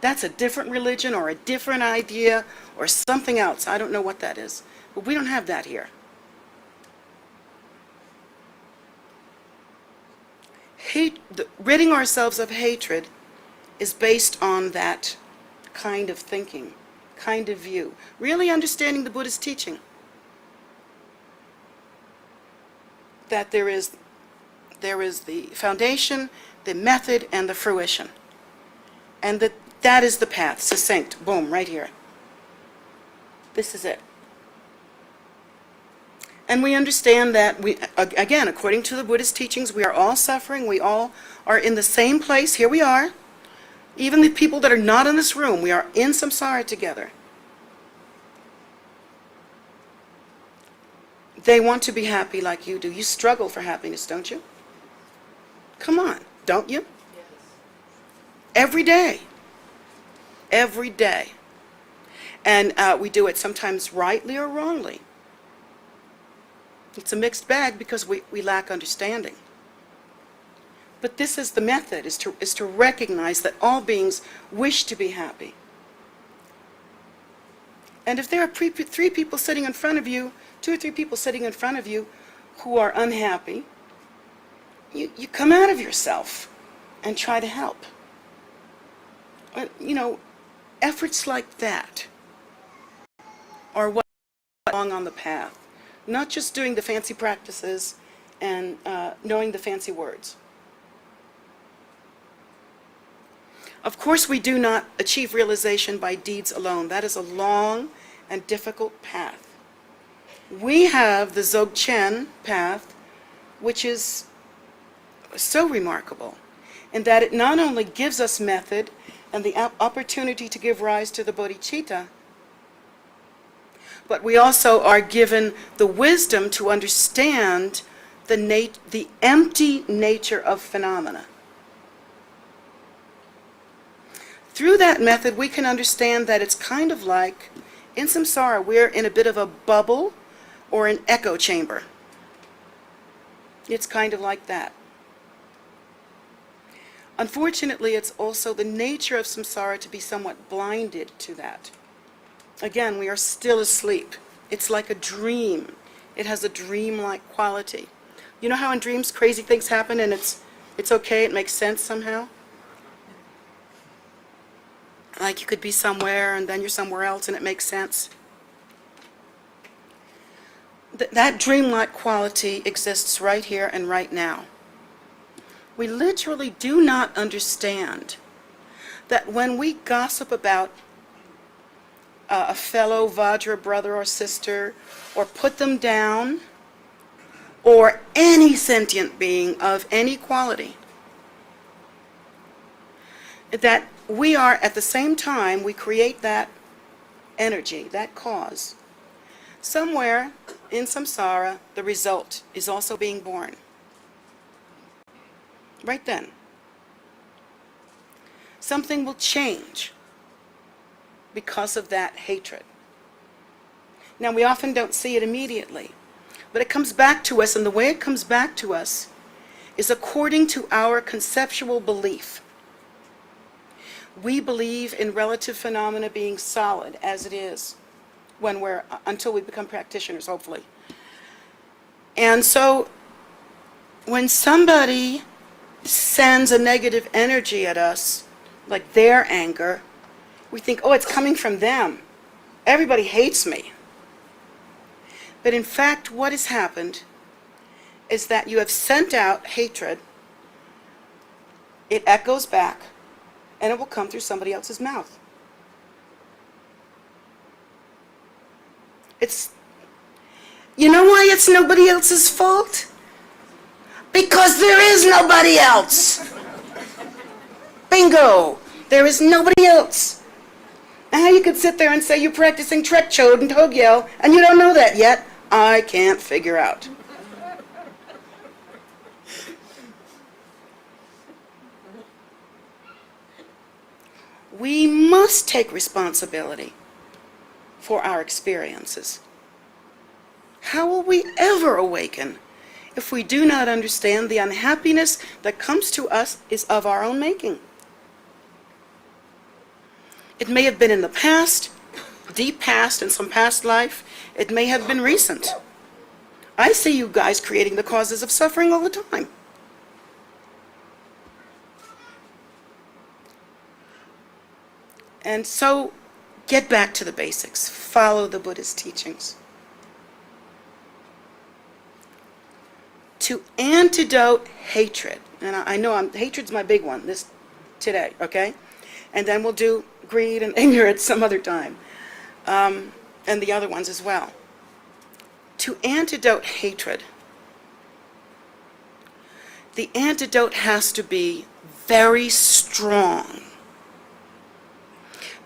[SPEAKER 2] That's a different religion or a different idea or something else. I don't know what that is. But we don't have that here. Ridding ourselves of hatred is based on that kind of thinking, kind of view. Really understanding the Buddhist teaching. That there is the foundation, the method, and the fruition. And that is the path, succinct, boom, right here. This is it. And we understand that, again, according to the Buddhist teachings, we are all suffering. We all are in the same place. Here we are. Even the people that are not in this room, we are in samsara together. They want to be happy like you do. You struggle for happiness, don't you? Come on, don't you? Yes. Every day. Every day. And we do it sometimes rightly or wrongly. It's a mixed bag because we lack understanding. But this is the method, is to recognize that all beings wish to be happy. And if there are three people sitting in front of you, 2 or 3 people sitting in front of you who are unhappy, you come out of yourself and try to help. Efforts like that are what along on the path. Not just doing the fancy practices and knowing the fancy words. Of course, we do not achieve realization by deeds alone. That is a long and difficult path. We have the Dzogchen path, which is so remarkable in that it not only gives us method and the opportunity to give rise to the bodhicitta, but we also are given the wisdom to understand the empty nature of phenomena. Through that method, we can understand that it's kind of like, in samsara, we're in a bit of a bubble or an echo chamber. It's kind of like that. Unfortunately, it's also the nature of samsara to be somewhat blinded to that. Again, we are still asleep. It's like a dream. It has a dream-like quality. You know how in dreams crazy things happen and it's okay, it makes sense somehow? Like you could be somewhere and then you're somewhere else and it makes sense. That dream-like quality exists right here and right now. We literally do not understand that when we gossip about a fellow Vajra brother or sister, or put them down, or any sentient being of any quality, that we are, at the same time, we create that energy, that cause. Somewhere in samsara, the result is also being born. Right then. Something will change because of that hatred. Now, we often don't see it immediately, but it comes back to us, and the way it comes back to us is according to our conceptual belief. We believe in relative phenomena being solid as it is until we become practitioners, hopefully. And so when somebody sends a negative energy at us, like their anger, we think, oh, it's coming from them. Everybody hates me. But in fact, what has happened is that you have sent out hatred, it echoes back, and it will come through somebody else's mouth. You know why it's nobody else's fault? Because there is nobody else. Bingo! There is nobody else. Now you could sit there and say you're practicing Trek Chode and Hogyel, and you don't know that yet. I can't figure out. We must take responsibility for our experiences. How will we ever awaken if we do not understand the unhappiness that comes to us is of our own making? It may have been in the past, deep past, in some past life. It may have been recent. I see you guys creating the causes of suffering all the time. And so, get back to the basics. Follow the Buddha's teachings. To antidote hatred, and I know hatred's my big one today, okay? And then we'll do greed and ignorance some other time, and the other ones as well. To antidote hatred, the antidote has to be very strong.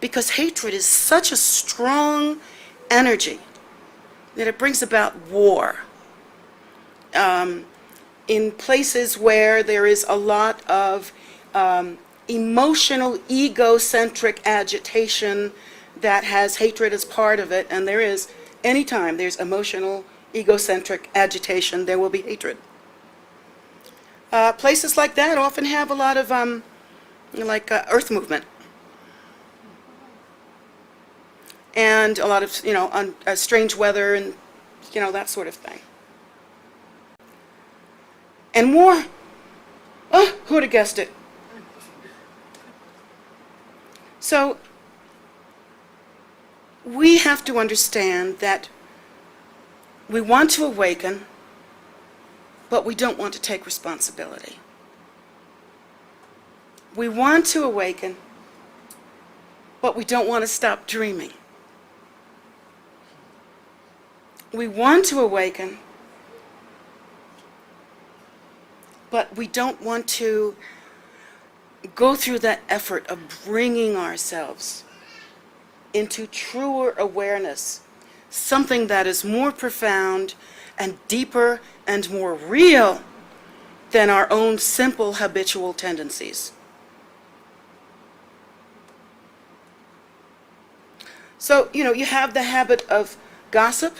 [SPEAKER 2] Because hatred is such a strong energy that it brings about war. In places where there is a lot of emotional, egocentric agitation that has hatred as part of it, and there is, anytime there's emotional, egocentric agitation, there will be hatred. Places like that often have a lot of, earth movement. And a lot of, strange weather and, that sort of thing. And war. Oh, who would have guessed it? So, we have to understand that we want to awaken, but we don't want to take responsibility. We want to awaken, but we don't want to stop dreaming. We want to awaken, but we don't want to go through that effort of bringing ourselves into truer awareness something that is more profound and deeper and more real than our own simple habitual tendencies. So, you have the habit of gossip.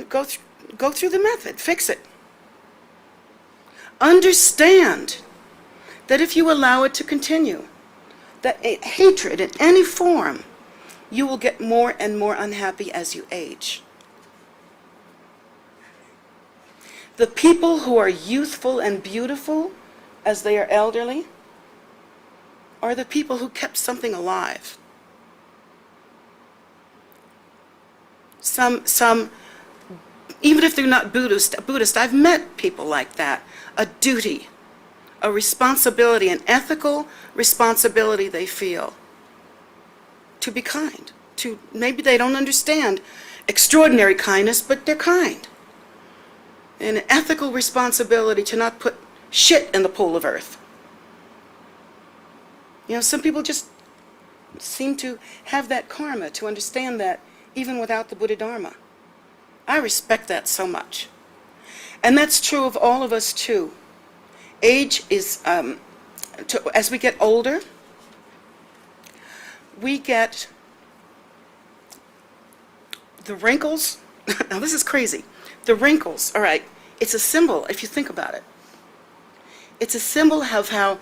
[SPEAKER 2] Go through the method, fix it. Understand that if you allow it to continue, that hatred in any form, you will get more and more unhappy as you age. The people who are youthful and beautiful as they are elderly are the people who kept something alive. Some, even if they're not Buddhist, I've met people like that. A duty, a responsibility, an ethical responsibility they feel to be kind. Maybe they don't understand extraordinary kindness, but they're kind. And an ethical responsibility to not put shit in the pool of earth. Some people just seem to have that karma to understand that even without the Buddha Dharma. I respect that so much. And that's true of all of us too. Age is, as we get older, we get the wrinkles. Now this is crazy. The wrinkles, all right, it's a symbol if you think about it. It's a symbol of how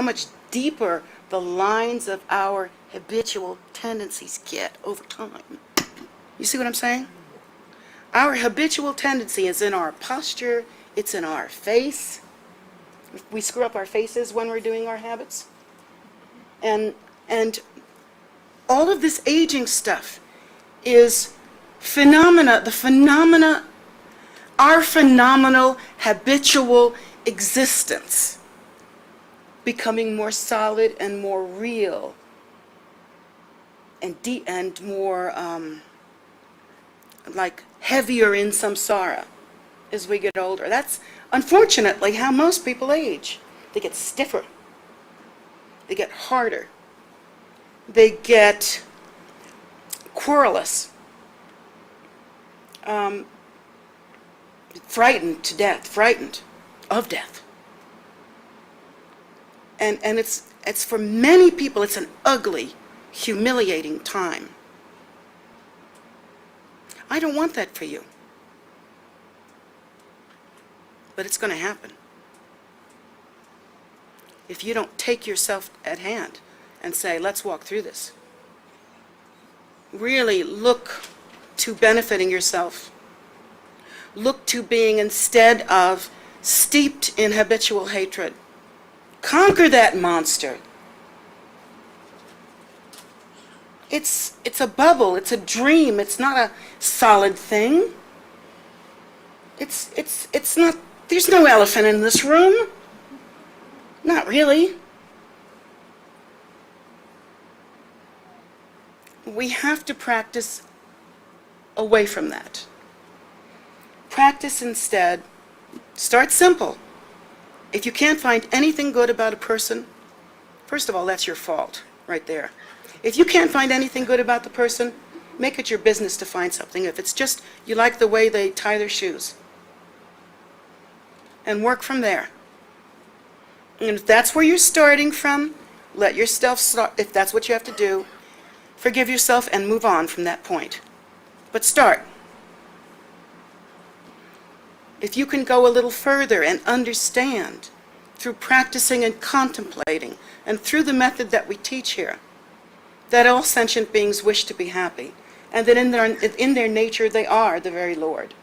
[SPEAKER 2] much deeper the lines of our habitual tendencies get over time. You see what I'm saying? Our habitual tendency is in our posture, it's in our face. We screw up our faces when we're doing our habits. And all of this aging stuff is our phenomenal habitual existence becoming more solid and more real and deep and more like heavier in samsara as we get older. That's unfortunately how most people age. They get stiffer. They get harder. They get querulous. Frightened to death, frightened of death. And it's for many people, it's an ugly, humiliating time. I don't want that for you. But it's going to happen. If you don't take yourself at hand and say, let's walk through this. Really look to benefiting yourself. Look to being, instead of steeped in habitual hatred, conquer that monster. It's a bubble, it's a dream, it's not a solid thing. It's not, there's no elephant in this room. Not really. We have to practice away from that. Practice instead, start simple. If you can't find anything good about a person, first of all, that's your fault right there. If you can't find anything good about the person, make it your business to find something. If it's just you like the way they tie their shoes, and work from there. And if that's where you're starting from, let yourself start. If that's what you have to do, forgive yourself and move on from that point. But start. If you can go a little further and understand through practicing and contemplating and through the method that we teach here, that all sentient beings wish to be happy, and that in their nature they are the very Lord,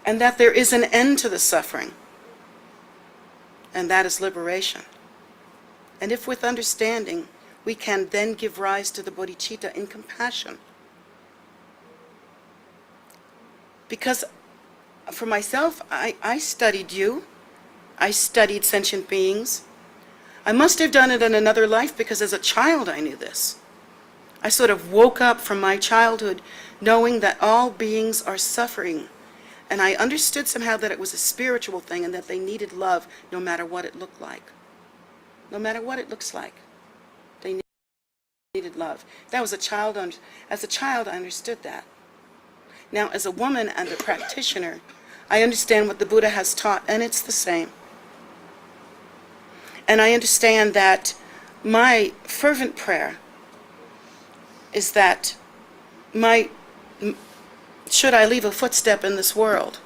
[SPEAKER 2] and that there is an end to the suffering, and that is liberation. And if with understanding we can then give rise to the bodhicitta in compassion. Because for myself, I studied you, I studied sentient beings. I must have done it in another life because as a child I knew this. I sort of woke up from my childhood knowing that all beings are suffering. And I understood somehow that it was a spiritual thing and that they needed love no matter what it looked like. No matter what it looks like. They needed love. That was as a child, I understood that. Now, as a woman and a practitioner, I understand what the Buddha has taught, and it's the same. And I understand that my fervent prayer is that should I leave a footstep in this world,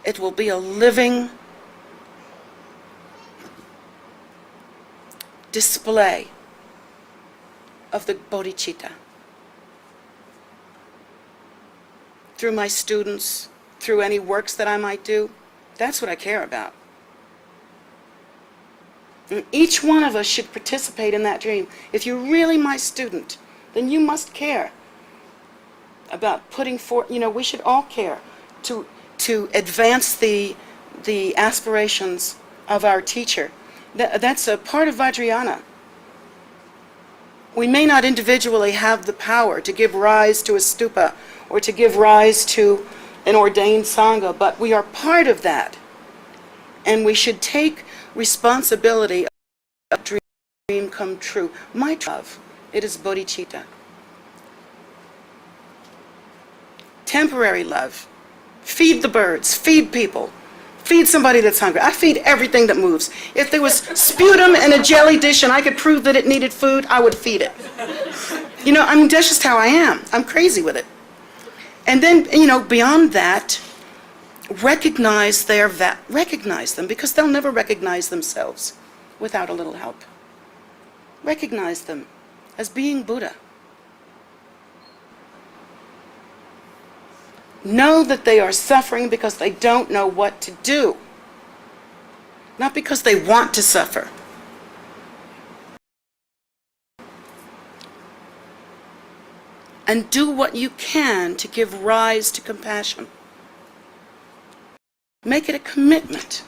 [SPEAKER 2] it will be a living display of the bodhicitta through my students, through any works that I might do. That's what I care about. And each one of us should participate in that dream. If you're really my student, then you must care about putting forth, we should all care to advance the aspirations of our teacher. That's a part of Vajrayana. We may not individually have the power to give rise to a stupa or to give rise to an ordained sangha, but we are part of that. And we should take responsibility of a dream come true. My love, it is bodhicitta. Temporary love. Feed the birds, feed people, feed somebody that's hungry. I feed everything that moves. If there was sputum in a jelly dish and I could prove that it needed food, I would feed it. That's just how I am. I'm crazy with it. And then, beyond that, recognize them, because they'll never recognize themselves without a little help. Recognize them as being Buddha. Know that they are suffering because they don't know what to do, not because they want to suffer. And do what you can to give rise to compassion. Make it a commitment.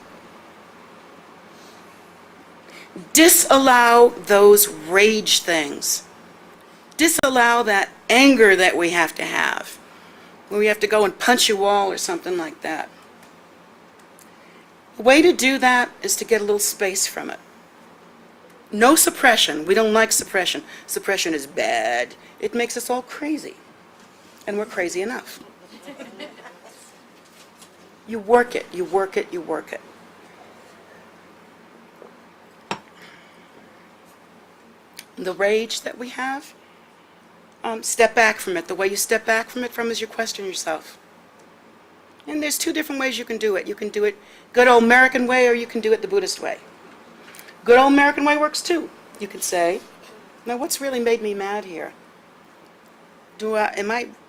[SPEAKER 2] Disallow those rage things. Disallow that anger that we have to have, where we have to go and punch a wall or something like that. The way to do that is to get a little space from it. No suppression. We don't like suppression. Suppression is bad. It makes us all crazy. And we're crazy enough. You work it, you work it, you work it. The rage that we have, step back from it. The way you step back from it is you question yourself. And there's two different ways you can do it. You can do it good old American way, or you can do it the Buddhist way. Good old American way works too. You can say, now what's really made me mad here? Do I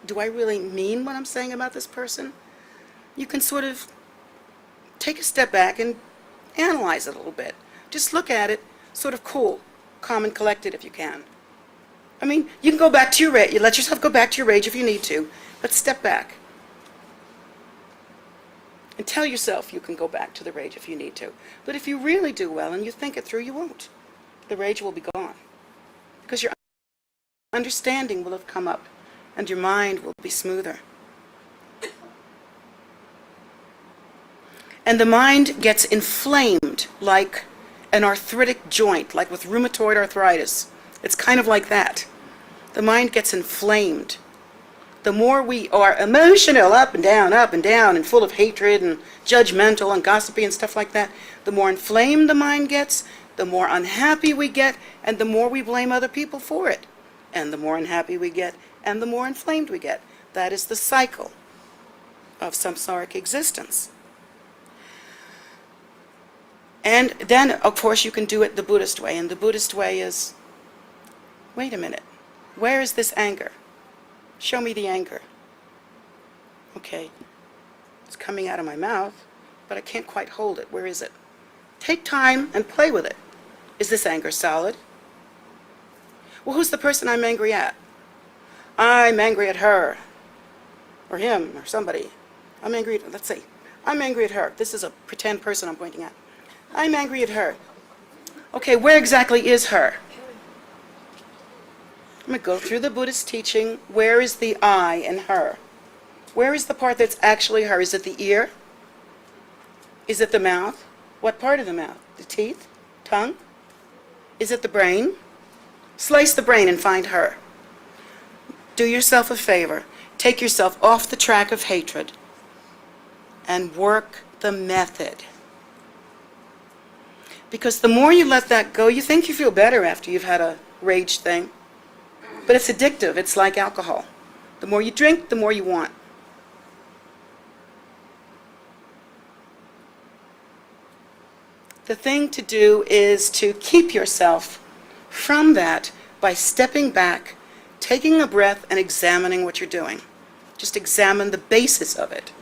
[SPEAKER 2] really mean what I'm saying about this person? You can sort of take a step back and analyze it a little bit. Just look at it sort of cool, calm and collected if you can. You can go back to your rage. You let yourself go back to your rage if you need to, but step back. And tell yourself you can go back to the rage if you need to. But if you really do well and you think it through, you won't. The rage will be gone. Because your understanding will have come up and your mind will be smoother. And the mind gets inflamed like an arthritic joint, like with rheumatoid arthritis. It's kind of like that. The mind gets inflamed. The more we are emotional, up and down, and full of hatred and judgmental and gossipy and stuff like that, the more inflamed the mind gets, the more unhappy we get, and the more we blame other people for it. And the more unhappy we get, and the more inflamed we get. That is the cycle of samsaric existence. And then, of course, you can do it the Buddhist way. And the Buddhist way is, wait a minute, where is this anger? Show me the anger. Okay, it's coming out of my mouth, but I can't quite hold it. Where is it? Take time and play with it. Is this anger solid? Well, who's the person I'm angry at? I'm angry at her, or him, or somebody. I'm angry at, let's see. I'm angry at her. This is a pretend person I'm pointing at. I'm angry at her. Okay, where exactly is her? I'm going to go through the Buddhist teaching. Where is the I in her? Where is the part that's actually her? Is it the ear? Is it the mouth? What part of the mouth? The teeth? Tongue? Is it the brain? Slice the brain and find her. Do yourself a favor. Take yourself off the track of hatred and work the method. Because the more you let that go, you think you feel better after you've had a rage thing. But it's addictive. It's like alcohol. The more you drink, the more you want. The thing to do is to keep yourself from that by stepping back, taking a breath, and examining what you're doing. Just examine the basis of it.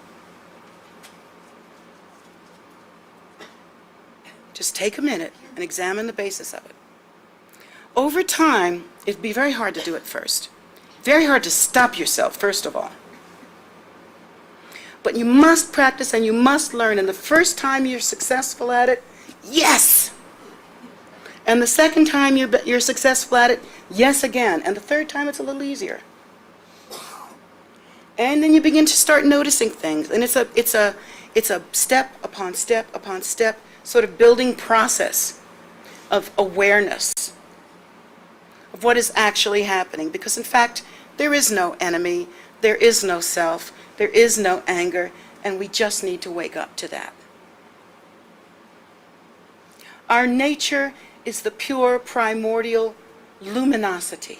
[SPEAKER 2] Just take a minute and examine the basis of it. Over time, it'd be very hard to do it first. Very hard to stop yourself, first of all. But you must practice and you must learn, and the first time you're successful at it, yes! And the second time you're successful at it, yes again. And the third time it's a little easier. And then you begin to start noticing things. And it's a step upon step upon step sort of building process of awareness of what is actually happening. Because in fact, there is no enemy, there is no self, there is no anger, and we just need to wake up to that. Our nature is the pure primordial luminosity.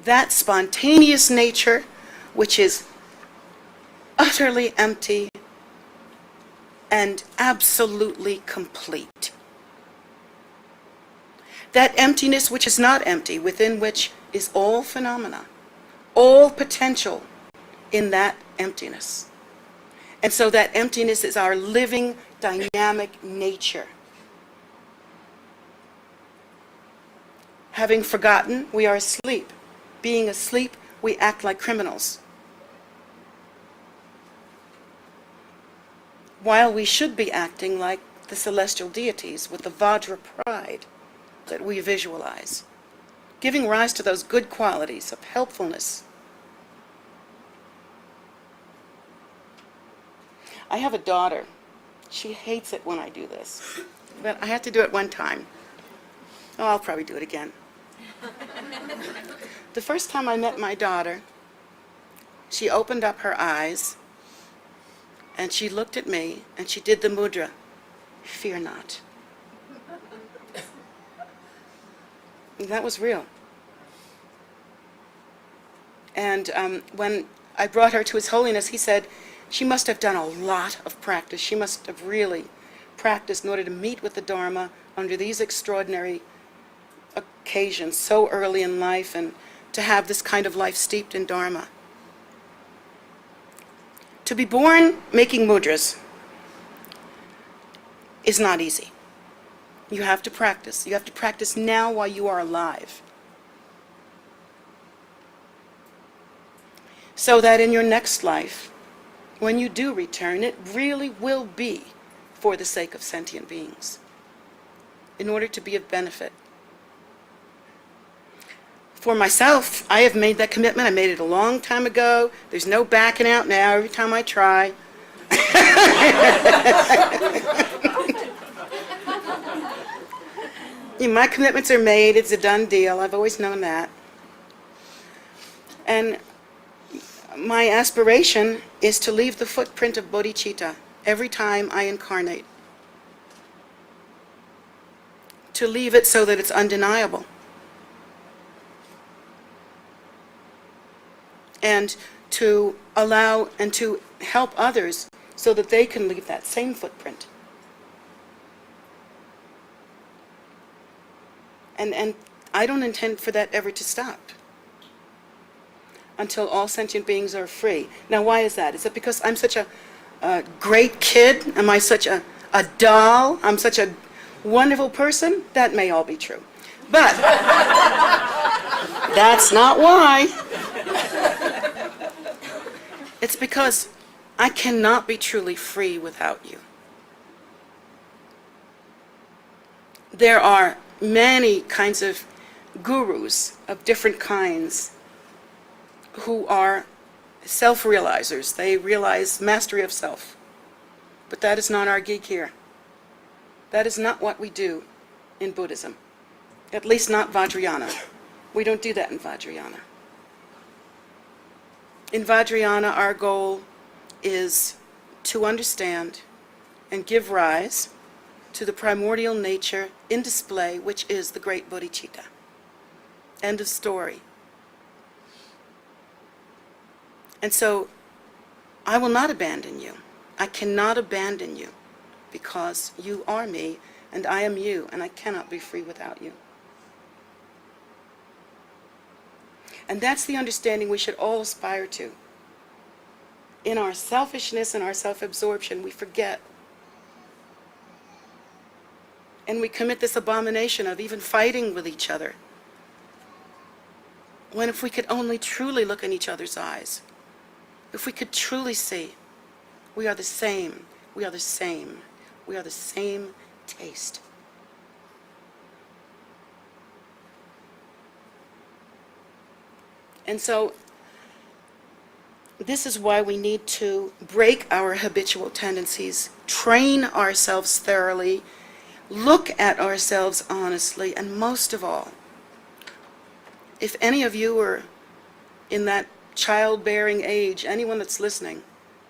[SPEAKER 2] That spontaneous nature, which is utterly empty and absolutely complete. That emptiness which is not empty, within which is all phenomena, all potential in that emptiness. And so that emptiness is our living, dynamic nature. Having forgotten, we are asleep. Being asleep, we act like criminals. While we should be acting like the celestial deities with the Vajra pride that we visualize, giving rise to those good qualities of helpfulness. I have a daughter. She hates it when I do this, but I had to do it one time. Oh, I'll probably do it again. The first time I met my daughter, she opened up her eyes and she looked at me and she did the mudra, fear not. And that was real. And when I brought her to His Holiness, he said she must have done a lot of practice. She must have really practiced in order to meet with the Dharma under these extraordinary occasions so early in life, and to have this kind of life steeped in Dharma. To be born making mudras is not easy. You have to practice. You have to practice now while you are alive. So that in your next life, when you do return, it really will be for the sake of sentient beings, in order to be of benefit. For myself, I have made that commitment. I made it a long time ago. There's no backing out now every time I try. My commitments are made. It's a done deal. I've always known that. And my aspiration is to leave the footprint of bodhicitta every time I incarnate. To leave it so that it's undeniable. And to allow and to help others so that they can leave that same footprint. And I don't intend for that ever to stop until all sentient beings are free. Now, why is that? Is it because I'm such a great kid? Am I such a doll? I'm such a wonderful person? That may all be true. But that's not why. It's because I cannot be truly free without you. There are many kinds of gurus of different kinds who are self-realizers. They realize mastery of self. But that is not our gig here. That is not what we do. in Buddhism. At least not Vajrayana. We don't do that in Vajrayana. In Vajrayana, our goal is to understand and give rise to the primordial nature in display, which is the great bodhicitta. End of story. And so, I will not abandon you. I cannot abandon you because you are me and I am you, and I cannot be free without you. And that's the understanding we should all aspire to. In our selfishness and our self-absorption, we forget. And we commit this abomination of even fighting with each other. When if we could only truly look in each other's eyes, if we could truly see, we are the same, we are the same, we are the same taste. And so, this is why we need to break our habitual tendencies, train ourselves thoroughly, look at ourselves honestly, and most of all, if any of you are in that childbearing age, anyone that's listening,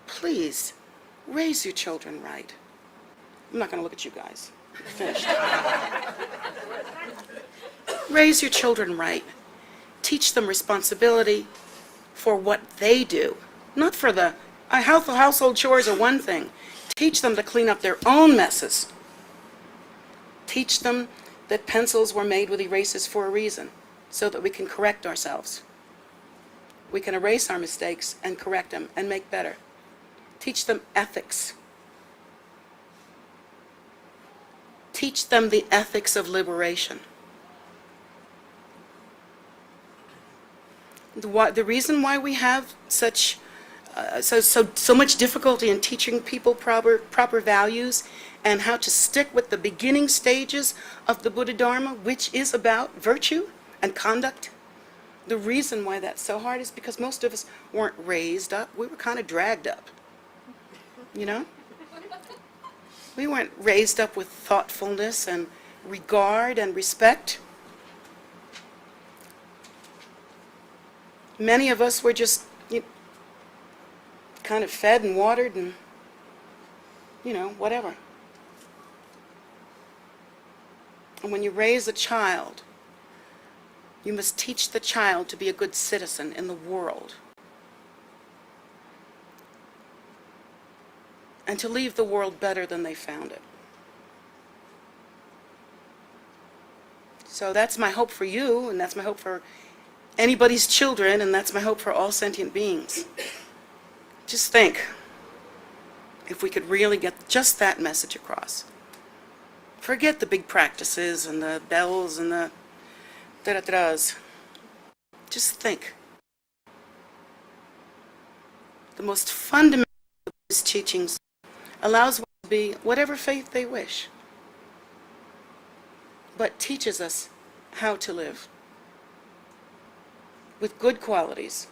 [SPEAKER 2] please raise your children right. I'm not going to look at you guys. Finished. Raise your children right. Teach them responsibility for what they do, not for the household chores are one thing. Teach them to clean up their own messes. Teach them that pencils were made with erasers for a reason, so that we can correct ourselves. We can erase our mistakes and correct them and make better. Teach them ethics. Teach them the ethics of liberation. The reason why we have such so much difficulty in teaching people proper values and how to stick with the beginning stages of the Buddha Dharma, which is about virtue and conduct. The reason why that's so hard is because most of us weren't raised up. We were kind of dragged up, you know? We weren't raised up with thoughtfulness and regard and respect. Many of us were just kind of fed and watered and, whatever. And when you raise a child, you must teach the child to be a good citizen in the world and to leave the world better than they found it. So that's my hope for you, and that's my hope for anybody's children, and that's my hope for all sentient beings. Just think, if we could really get just that message across. Forget the big practices and the bells and the da-da-da-das. Just think. The most fundamental of these teachings allows one to be whatever faith they wish, but teaches us how to live with good qualities.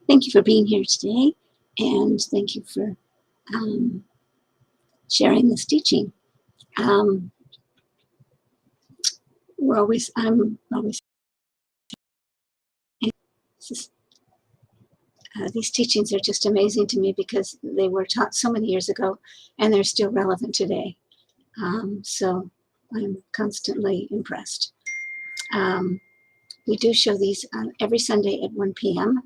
[SPEAKER 1] Thank you for being here today, and thank you for sharing this teaching. I'm always these teachings are just amazing to me because they were taught so many years ago and they're still relevant today. So I'm constantly impressed. We do show these every Sunday at 1 p.m.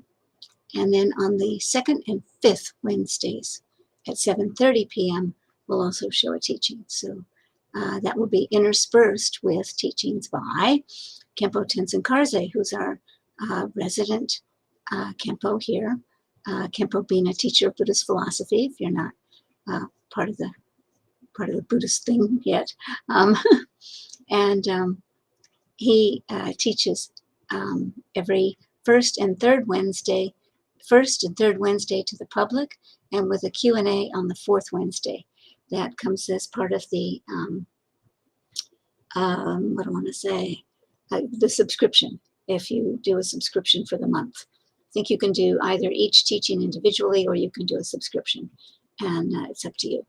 [SPEAKER 1] and then on the second and fifth Wednesdays at 7:30 p.m., we'll also show a teaching. So that will be interspersed with teachings by Khenpo Tenzin Karze, who's our resident Khenpo here. Khenpo being a teacher of Buddhist philosophy, if you're not part of the Buddhist thing yet. And he teaches every first and third Wednesday to the public, and with a Q&A on the fourth Wednesday. That comes as part of the, what do I want to say, the subscription, if you do a subscription for the month. I think you can do either each teaching individually or you can do a subscription, and it's up to you.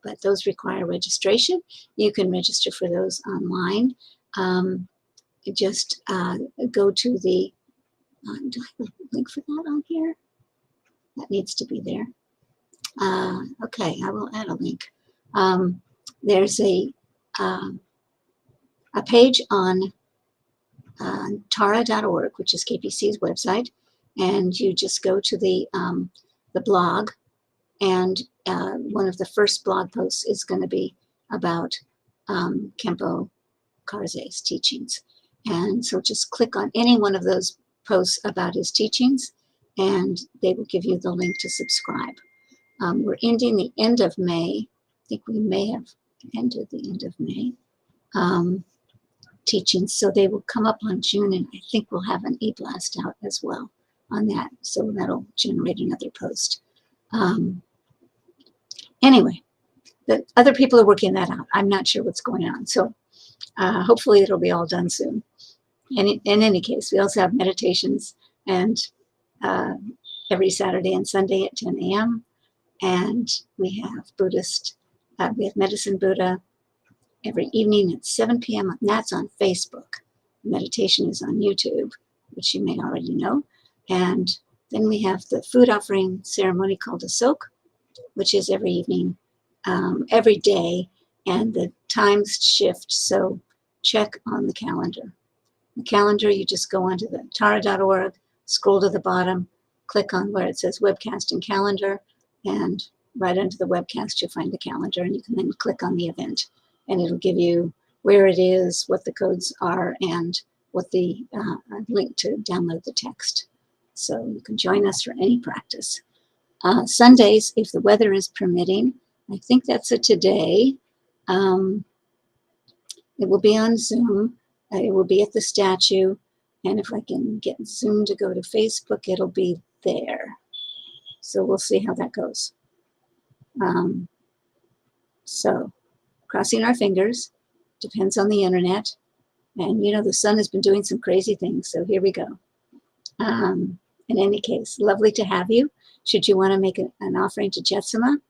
[SPEAKER 1] But those require registration. You can register for those online. Just go to the, do I have a link for that on here? That needs to be there. Okay, I will add a link. There's a page on tara.org, which is KPC's website, and you just go to the blog, and one of the first blog posts is going to be about Khenpo Karze's teachings. And so just click on any one of those posts about his teachings, and they will give you the link to subscribe. We're ending the end of May. I think we may have ended the end of May teachings. So they will come up on June, and I think we'll have an e-blast out as well on that. So that'll generate another post. Anyway, the other people are working that out. I'm not sure what's going on. So hopefully it'll be all done soon. And in any case, we also have meditations and every Saturday and Sunday at 10 a.m. And we have we have Medicine Buddha every evening at 7 p.m. And that's on Facebook. Meditation is on YouTube, which you may already know. And then we have the food offering ceremony called a soak, which is every evening, every day, and the times shift. So check on the calendar. The calendar, you just go onto the tara.org, scroll to the bottom, click on where it says webcast and calendar, and right under the webcast, you'll find the calendar, and you can then click on the event, and it'll give you where it is, what the codes are, and what the link to download the text. So you can join us for any practice. Sundays, if the weather is permitting, I think that's a today. It will be on Zoom. It will be at the statue. And if I can get Zoom to go to Facebook, it'll be there. So we'll see how that goes. So crossing our fingers, depends on the internet. And you know, the sun has been doing some crazy things. So here we go. In any case, lovely to have you. Should you want to make an offering to Jetsunma,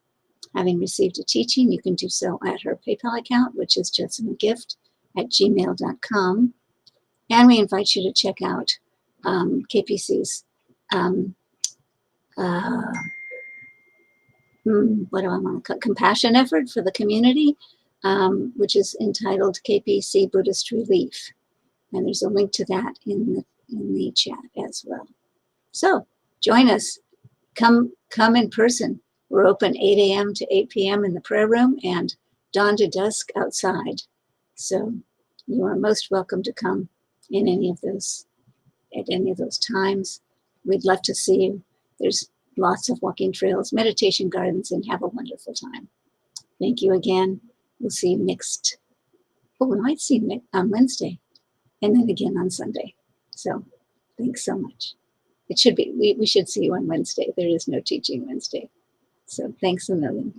[SPEAKER 1] having received a teaching, you can do so at her PayPal account, which is jetsumagift@gmail.com. And we invite you to check out KPC's, what do I want to call it? Compassion effort for the community, which is entitled KPC Buddhist Relief. And there's a link to that in the chat as well. So join us. Come in person. We're open 8 a.m. to 8 p.m. in the prayer room and dawn to dusk outside. So you are most welcome to come in at any of those times. We'd love to see you. There's lots of walking trails, meditation gardens, and have a wonderful time. Thank you again. We'll see you next. Oh, we might see you on Wednesday and then again on Sunday. So thanks so much. It should be, we should see you on Wednesday. There is no teaching Wednesday. So thanks a million.